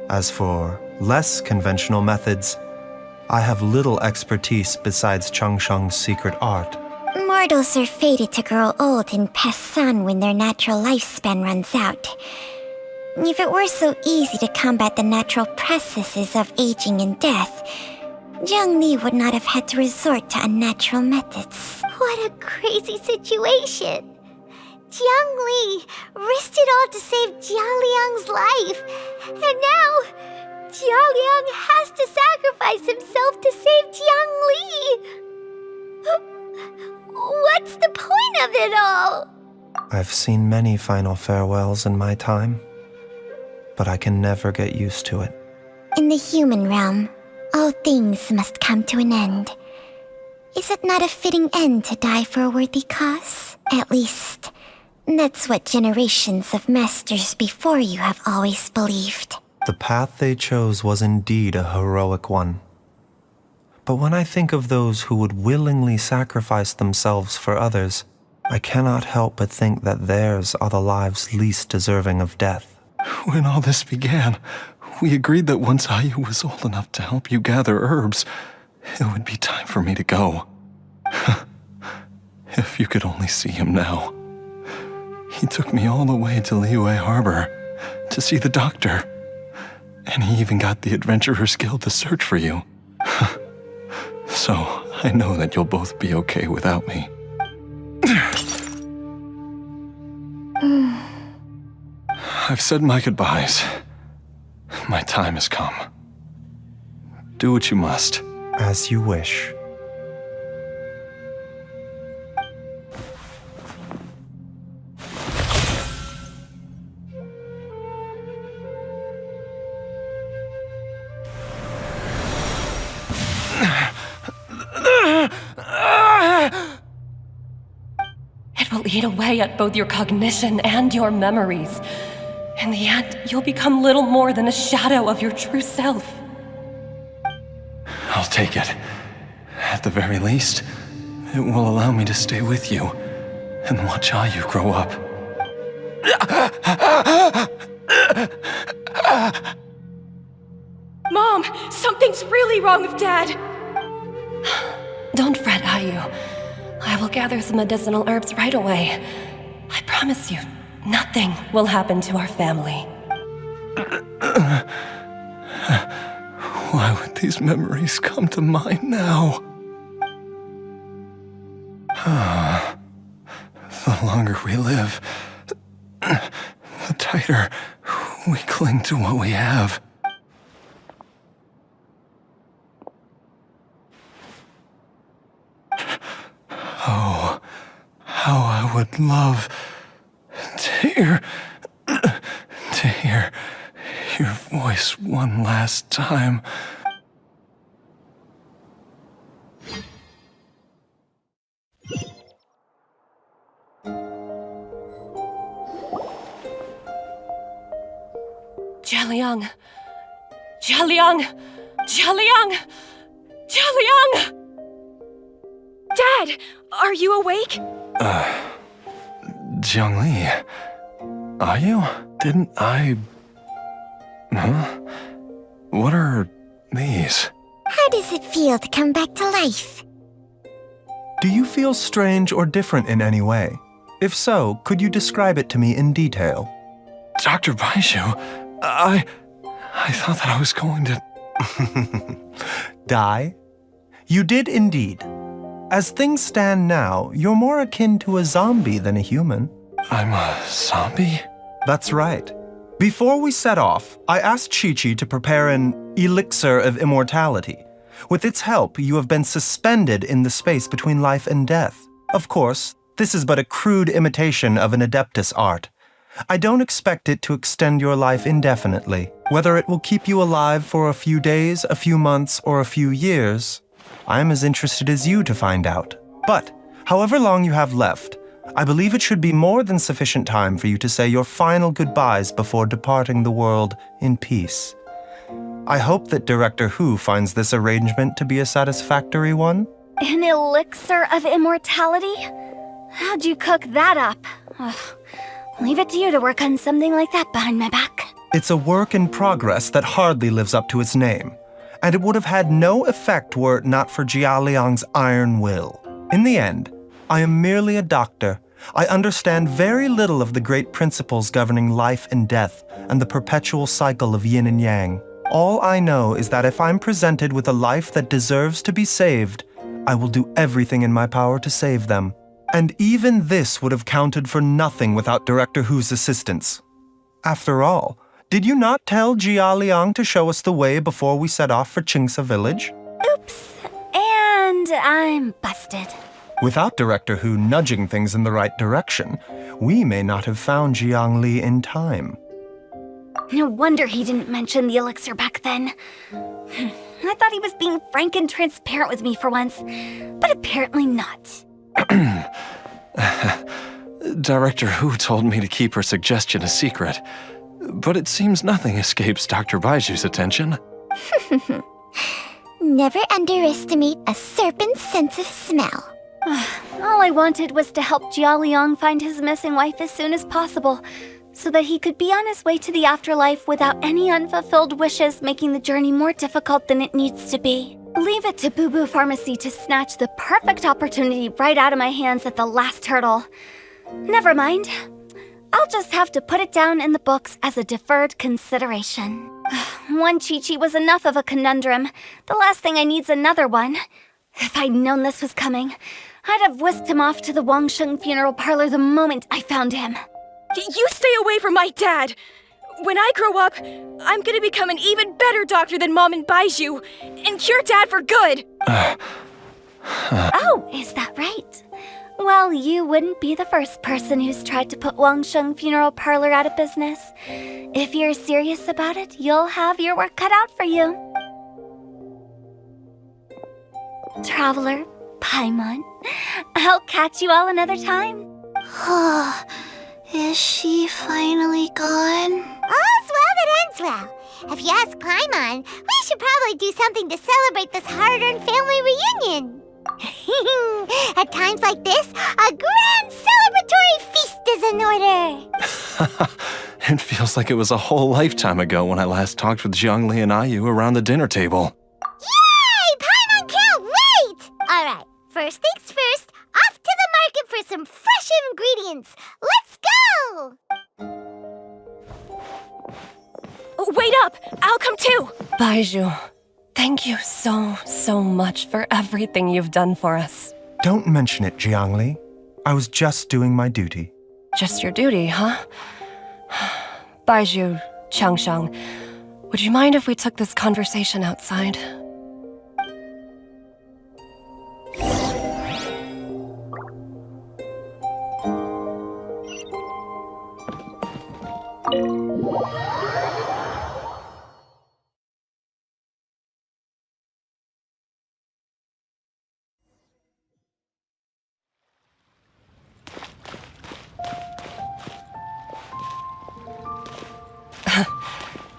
[SPEAKER 5] As for less conventional methods, I have little expertise besides Changsheng's secret art.
[SPEAKER 10] Mortals are fated to grow old and pass on when their natural lifespan runs out. If it were so easy to combat the natural processes of aging and death, Jiangli would not have had to resort to unnatural methods.
[SPEAKER 4] What a crazy situation! Jiangli risked it all to save Jialiang's life, and now Jialiang has to sacrifice himself to save Jiangli! What's the point of it all?
[SPEAKER 5] I've seen many final farewells in my time, but I can never get used to it.
[SPEAKER 10] In the human realm, all things must come to an end. Is it not a fitting end to die for a worthy cause? At least, that's what generations of masters before you have always believed.
[SPEAKER 5] The path they chose was indeed a heroic one. But when I think of those who would willingly sacrifice themselves for others, I cannot help but think that theirs are the lives least deserving of death.
[SPEAKER 9] When all this began, we agreed that once IU was old enough to help you gather herbs, It would be time for me to go. If you could only see him now. He took me all the way to Liyue Harbor to see the doctor. And he even got the Adventurers Guild to search for you. So, I know that you'll both be okay without me. I've said my goodbyes. My time has come. Do what you must.
[SPEAKER 5] As you wish.
[SPEAKER 12] It will eat away at both your cognition and your memories. In the end, you'll become little more than a shadow of your true self.
[SPEAKER 9] I'll take it. At the very least, it will allow me to stay with you and watch how you grow up.
[SPEAKER 3] Mom, something's really wrong with Dad.
[SPEAKER 12] Don't fret, Ayu. I will gather some medicinal herbs right away. I promise you, nothing will happen to our family.
[SPEAKER 9] Why would these memories come to mind now? The longer we live, the tighter we cling to what we have. Oh, how I would love to hear your voice one last time.
[SPEAKER 12] Jialiang! Jialiang! Jialiang! Jialiang!
[SPEAKER 3] Dad, are you awake?
[SPEAKER 9] Jiangli, are you? Didn't I... Huh? What are these?
[SPEAKER 10] How does it feel to come back to life?
[SPEAKER 5] Do you feel strange or different in any way? If so, could you describe it to me in detail?
[SPEAKER 9] Dr. Baizhu, I thought that I was going to...
[SPEAKER 5] Die? You did indeed. As things stand now, you're more akin to a zombie than a human.
[SPEAKER 9] I'm a zombie?
[SPEAKER 5] That's right. Before we set off, I asked Chi-Chi to prepare an elixir of immortality. With its help, you have been suspended in the space between life and death. Of course, this is but a crude imitation of an Adeptus art. I don't expect it to extend your life indefinitely. Whether it will keep you alive for a few days, a few months, or a few years, I'm as interested as you to find out. But, however long you have left, I believe it should be more than sufficient time for you to say your final goodbyes before departing the world in peace. I hope that Director Hu finds this arrangement to be a satisfactory one.
[SPEAKER 8] An elixir of immortality? How'd you cook that up? Ugh. Leave it to you to work on something like that behind my back.
[SPEAKER 5] It's a work in progress that hardly lives up to its name, and it would have had no effect were it not for Jialiang's iron will. In the end, I am merely a doctor. I understand very little of the great principles governing life and death and the perpetual cycle of yin and yang. All I know is that if I'm presented with a life that deserves to be saved, I will do everything in my power to save them. And even this would have counted for nothing without Director Hu's assistance. After all, did you not tell Jialiang to show us the way before we set off for Qingce village?
[SPEAKER 8] Oops. And I'm busted.
[SPEAKER 5] Without Director Hu nudging things in the right direction, we may not have found Jiangli in time.
[SPEAKER 8] No wonder he didn't mention the elixir back then. I thought he was being frank and transparent with me for once, but apparently not.
[SPEAKER 9] Director Hu told me to keep her suggestion a secret, but it seems nothing escapes Dr. Baizhu's attention.
[SPEAKER 10] Never underestimate a serpent's sense of smell.
[SPEAKER 8] All I wanted was to help Jialiang find his missing wife as soon as possible, so that he could be on his way to the afterlife without any unfulfilled wishes making the journey more difficult than it needs to be. Leave it to Boo Boo Pharmacy to snatch the perfect opportunity right out of my hands at the last hurdle. Never mind. I'll just have to put it down in the books as a deferred consideration. One Chi-Chi was enough of a conundrum. The last thing I need's another one. If I'd known this was coming, I'd have whisked him off to the Wangsheng funeral parlor the moment I found him.
[SPEAKER 3] You stay away from my dad! When I grow up, I'm gonna become an even better doctor than Mom and Baizhu, and cure Dad for good!
[SPEAKER 8] Oh, is that right? Well, you wouldn't be the first person who's tried to put Wangsheng funeral parlor out of business. If you're serious about it, you'll have your work cut out for you. Traveler, Paimon, I'll catch you all another time.
[SPEAKER 2] Is she finally gone?
[SPEAKER 4] All's well that ends well. If you ask Paimon, we should probably do something to celebrate this hard-earned family reunion. At times like this, a grand celebratory feast is in order.
[SPEAKER 9] It feels like it was a whole lifetime ago when I last talked with Zhongli and Ayu around the dinner table.
[SPEAKER 4] Yay! Paimon can't wait! Alright, first things first, off to the market for some fresh ingredients. Let's go!
[SPEAKER 3] Wait up! I'll come too!
[SPEAKER 12] Baizhu, thank you so much for everything you've done for us.
[SPEAKER 5] Don't mention it, Jiangli. I was just doing my duty.
[SPEAKER 12] Just your duty, huh? Baizhu, Changsheng, would you mind if we took this conversation outside?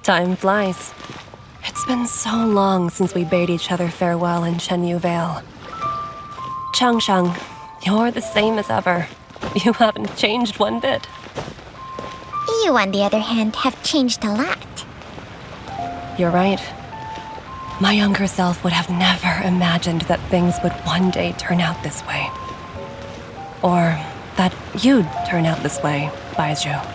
[SPEAKER 12] Time flies. It's been so long since we bade each other farewell in Chenyu Vale. Changsheng, you're the same as ever. You haven't changed one bit.
[SPEAKER 10] You, on the other hand, have changed a lot.
[SPEAKER 12] You're right. My younger self would have never imagined that things would one day turn out this way. Or that you'd turn out this way, Baizhu.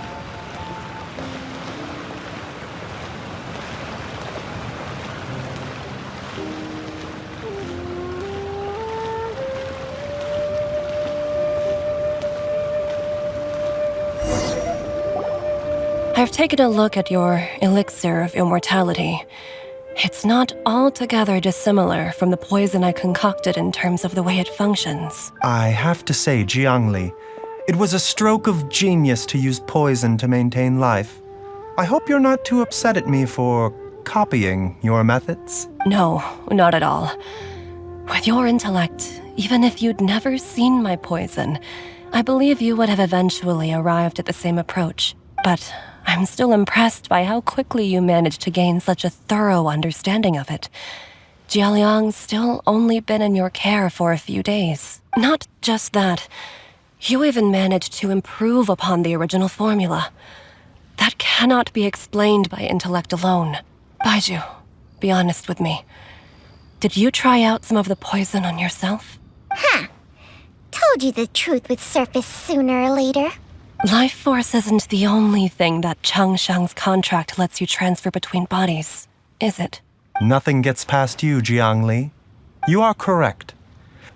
[SPEAKER 12] I've taken a look at your elixir of immortality. It's not altogether dissimilar from the poison I concocted in terms of the way it functions.
[SPEAKER 5] I have to say, Jiangli, it was a stroke of genius to use poison to maintain life. I hope you're not too upset at me for copying your methods.
[SPEAKER 12] No, not at all. With your intellect, even if you'd never seen my poison, I believe you would have eventually arrived at the same approach. But I'm still impressed by how quickly you managed to gain such a thorough understanding of it. Jialiang's still only been in your care for a few days. Not just that, you even managed to improve upon the original formula. That cannot be explained by intellect alone. Baizhu, be honest with me. Did you try out some of the poison on yourself?
[SPEAKER 10] Told you the truth would surface sooner or later.
[SPEAKER 12] Life force isn't the only thing that Changsheng's contract lets you transfer between bodies, is it?
[SPEAKER 5] Nothing gets past you, Jiangli. You are correct.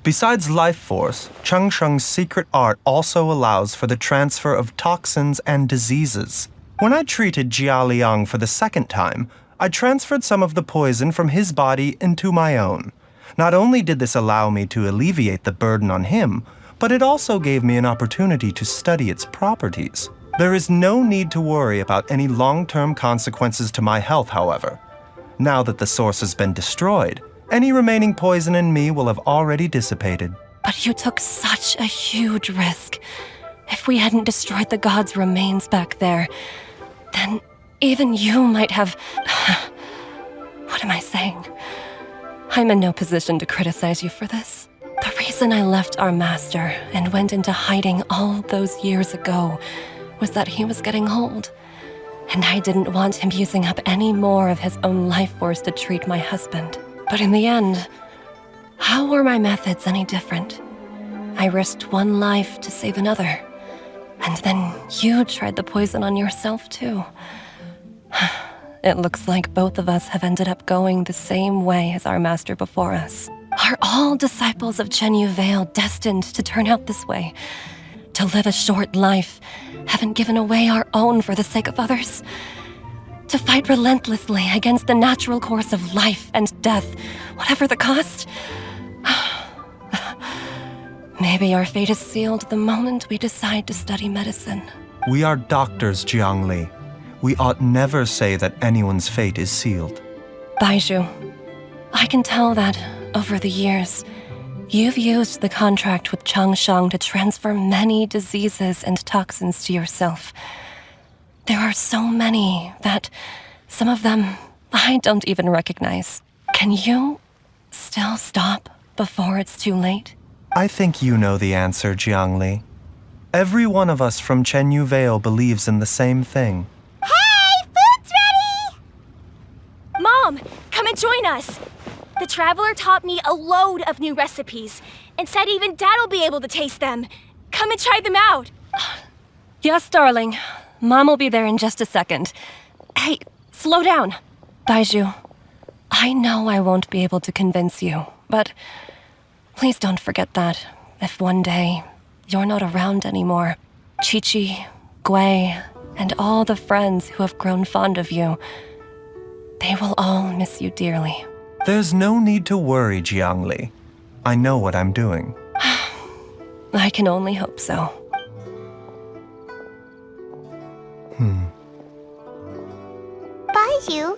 [SPEAKER 5] Besides life force, Changsheng's secret art also allows for the transfer of toxins and diseases. When I treated Jialiang for the second time, I transferred some of the poison from his body into my own. Not only did this allow me to alleviate the burden on him, but it also gave me an opportunity to study its properties. There is no need to worry about any long-term consequences to my health, however. Now that the source has been destroyed, any remaining poison in me will have already dissipated.
[SPEAKER 12] But you took such a huge risk. If we hadn't destroyed the god's remains back there, then even you might have... What am I saying? I'm in no position to criticize you for this. The reason I left our master and went into hiding all those years ago was that he was getting old, and I didn't want him using up any more of his own life force to treat my husband. But in the end, how were my methods any different? I risked one life to save another. And then you tried the poison on yourself, too. It looks like both of us have ended up going the same way as our master before us. Are all disciples of Chenyu Vale destined to turn out this way? To live a short life, haven't given away our own for the sake of others? To fight relentlessly against the natural course of life and death, whatever the cost? Maybe our fate is sealed the moment we decide to study medicine.
[SPEAKER 5] We are doctors, Jiangli. We ought never say that anyone's fate is sealed.
[SPEAKER 12] Baizhu, I can tell that, over the years, you've used the contract with Changshang to transfer many diseases and toxins to yourself. There are so many that some of them I don't even recognize. Can you still stop before it's too late?
[SPEAKER 5] I think you know the answer, Jiangli. Every one of us from Chenyu Vale believes in the same thing.
[SPEAKER 4] Hey, food's ready!
[SPEAKER 3] Mom, come and join us. The Traveler taught me a load of new recipes and said even Dad'll be able to taste them. Come and try them out.
[SPEAKER 12] Yes, darling. Mom will be there in just a second. Hey, slow down. Baizhu, I know I won't be able to convince you, but please don't forget that if one day you're not around anymore, Chi-Chi, Gui, and all the friends who have grown fond of you, they will all miss you dearly.
[SPEAKER 5] There's no need to worry, Jiangli. I know what I'm doing.
[SPEAKER 12] I can only hope so.
[SPEAKER 4] Baizhu,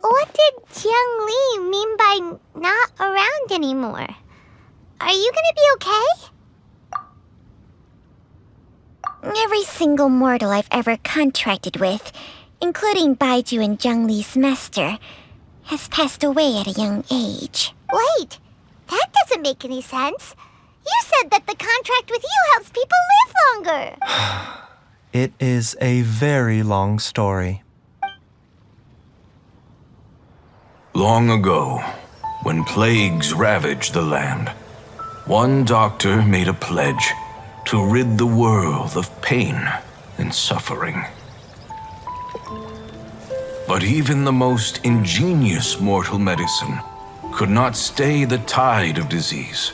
[SPEAKER 4] what did Jiang Li mean by not around anymore? Are you gonna be okay?
[SPEAKER 10] Every single mortal I've ever contracted with, including Baizhu and Zhang Li's master, has passed away at a young age.
[SPEAKER 4] Wait, that doesn't make any sense. You said that the contract with you helps people live longer.
[SPEAKER 5] It is a very long story.
[SPEAKER 13] Long ago, when plagues ravaged the land, one doctor made a pledge to rid the world of pain and suffering. But even the most ingenious mortal medicine could not stay the tide of disease.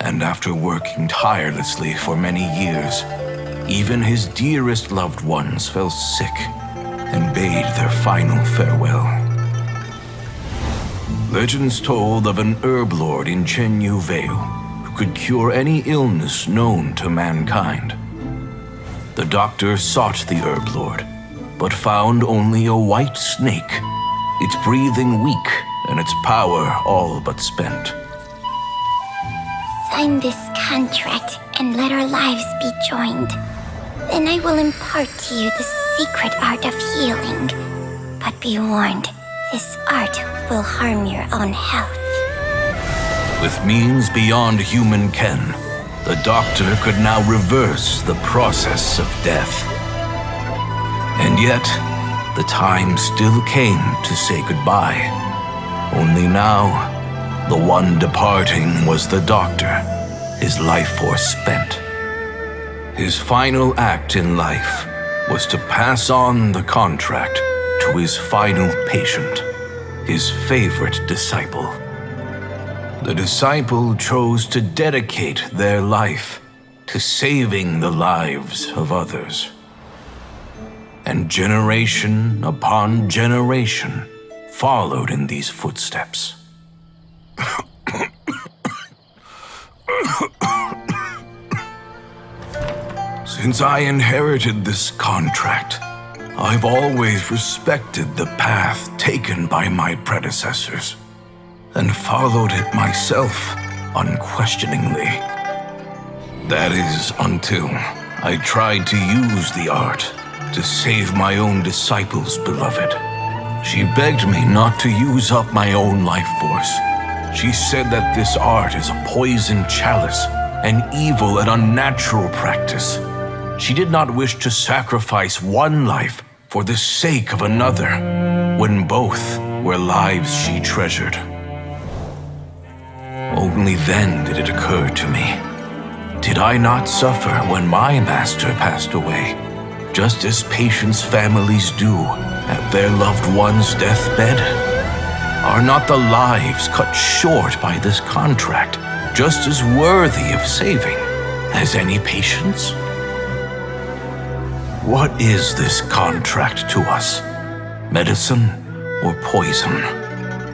[SPEAKER 13] And after working tirelessly for many years, even his dearest loved ones fell sick and bade their final farewell. Legends told of an herb lord in Chenyu Vale who could cure any illness known to mankind. The doctor sought the herb lord, but found only a white snake, its breathing weak and its power all but spent.
[SPEAKER 10] Sign this contract and let our lives be joined. Then I will impart to you the secret art of healing. But be warned, this art will harm your own health.
[SPEAKER 13] With means beyond human ken, the doctor could now reverse the process of death. And yet, the time still came to say goodbye. Only now, the one departing was the doctor, his life force spent. His final act in life was to pass on the contract to his final patient, his favorite disciple. The disciple chose to dedicate their life to saving the lives of others. And generation upon generation followed in these footsteps. Since I inherited this contract, I've always respected the path taken by my predecessors and followed it myself unquestioningly. That is until I tried to use the art to save my own disciple's beloved. She begged me not to use up my own life force. She said that this art is a poison chalice, an evil and unnatural practice. She did not wish to sacrifice one life for the sake of another, when both were lives she treasured. Only then did it occur to me. Did I not suffer when my master passed away, just as patients' families do at their loved one's deathbed? Are not the lives cut short by this contract just as worthy of saving as any patient's? What is this contract to us? Medicine or poison?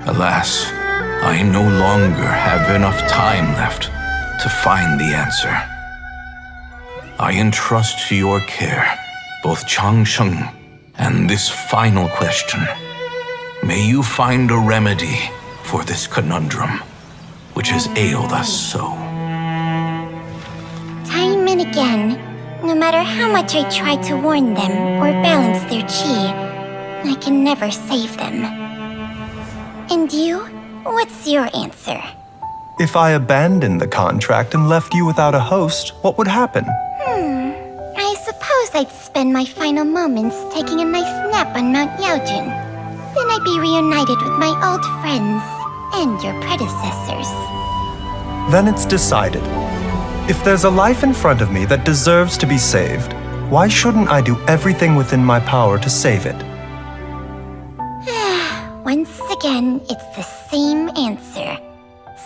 [SPEAKER 13] Alas, I no longer have enough time left to find the answer. I entrust to your care both Changsheng and this final question. May you find a remedy for this conundrum, which has ailed us so.
[SPEAKER 10] Time and again, no matter how much I try to warn them or balance their chi, I can never save them. And you? What's your answer?
[SPEAKER 5] If I abandoned the contract and left you without a host, what would happen?
[SPEAKER 10] I suppose I'd spend my final moments taking a nice nap on Mount Yaojun. Then I'd be reunited with my old friends and your predecessors.
[SPEAKER 5] Then it's decided. If there's a life in front of me that deserves to be saved, why shouldn't I do everything within my power to save it?
[SPEAKER 10] Once again, it's the same answer.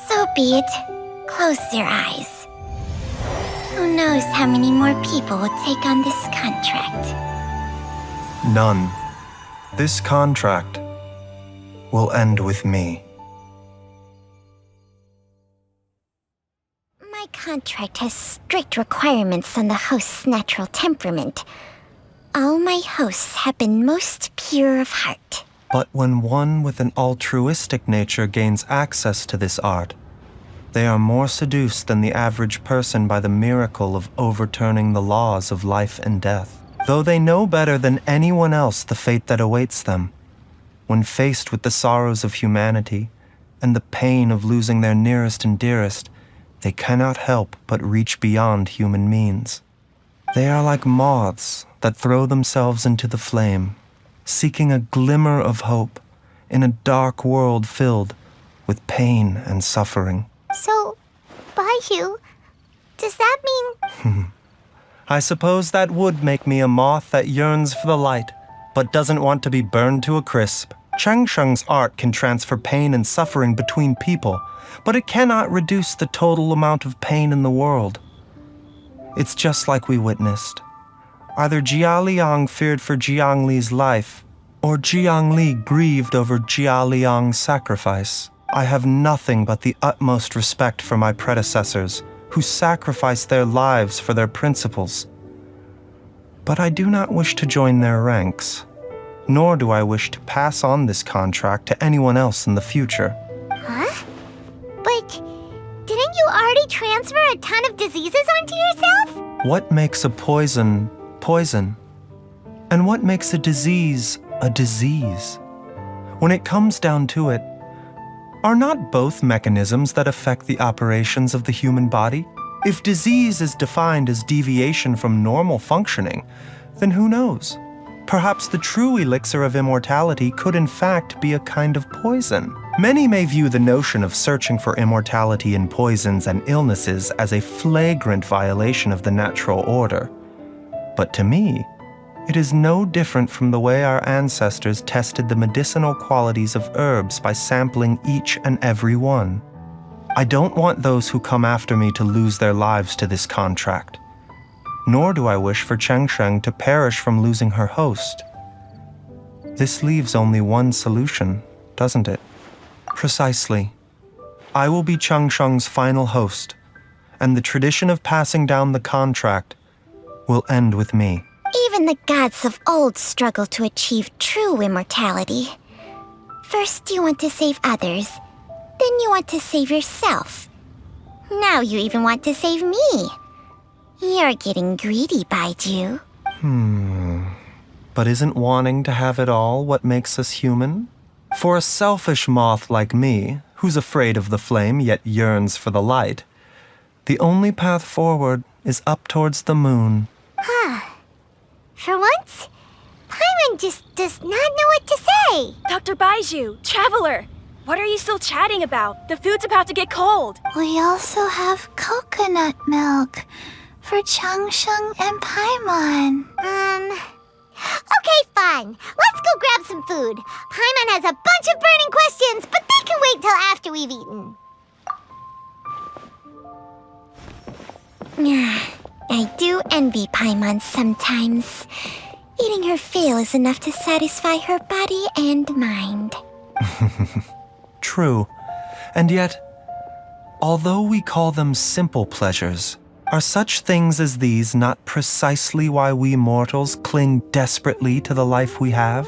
[SPEAKER 10] So be it. Close your eyes. Who knows how many more people will take on this contract?
[SPEAKER 5] None. This contract will end with me.
[SPEAKER 10] My contract has strict requirements on the host's natural temperament. All my hosts have been most pure of heart.
[SPEAKER 5] But when one with an altruistic nature gains access to this art, they are more seduced than the average person by the miracle of overturning the laws of life and death. Though they know better than anyone else the fate that awaits them, when faced with the sorrows of humanity and the pain of losing their nearest and dearest, they cannot help but reach beyond human means. They are like moths that throw themselves into the flame, seeking a glimmer of hope in a dark world filled with pain and suffering.
[SPEAKER 4] So, Baizhu, does that mean...
[SPEAKER 5] I suppose that would make me a moth that yearns for the light, but doesn't want to be burned to a crisp. Changsheng's art can transfer pain and suffering between people, but it cannot reduce the total amount of pain in the world. It's just like we witnessed. Either Jia Liang feared for Jiang Li's life, or Jiang Li grieved over Jia Liang's sacrifice. I have nothing but the utmost respect for my predecessors, who sacrificed their lives for their principles. But I do not wish to join their ranks, nor do I wish to pass on this contract to anyone else in the future.
[SPEAKER 4] Huh? But didn't you already transfer a ton of diseases onto yourself?
[SPEAKER 5] What makes a poison poison? And what makes a disease a disease? When it comes down to it, are not both mechanisms that affect the operations of the human body? If disease is defined as deviation from normal functioning, then who knows? Perhaps the true elixir of immortality could in fact be a kind of poison. Many may view the notion of searching for immortality in poisons and illnesses as a flagrant violation of the natural order. But to me, it is no different from the way our ancestors tested the medicinal qualities of herbs by sampling each and every one. I don't want those who come after me to lose their lives to this contract. Nor do I wish for Changsheng to perish from losing her host. This leaves only one solution, doesn't it? Precisely. I will be Changsheng's final host, and the tradition of passing down the contract will end with me.
[SPEAKER 10] Even the gods of old struggle to achieve true immortality. First you want to save others, then you want to save yourself. Now you even want to save me. You're getting greedy, Baizhu.
[SPEAKER 5] But isn't wanting to have it all what makes us human? For a selfish moth like me, who's afraid of the flame yet yearns for the light, the only path forward is up towards the moon.
[SPEAKER 4] For once, Paimon just does not know what to say.
[SPEAKER 3] Dr. Baizhu, Traveler, What are you still chatting about? The food's about to get cold.
[SPEAKER 2] We also have coconut milk for Changsheng and Paimon.
[SPEAKER 4] Okay, fine. Let's go grab some food. Paimon has a bunch of burning questions, but they can wait till after we've eaten.
[SPEAKER 10] I do envy Paimon sometimes. Eating her fill is enough to satisfy her body and mind.
[SPEAKER 5] True. And yet, although we call them simple pleasures, are such things as these not precisely why we mortals cling desperately to the life we have?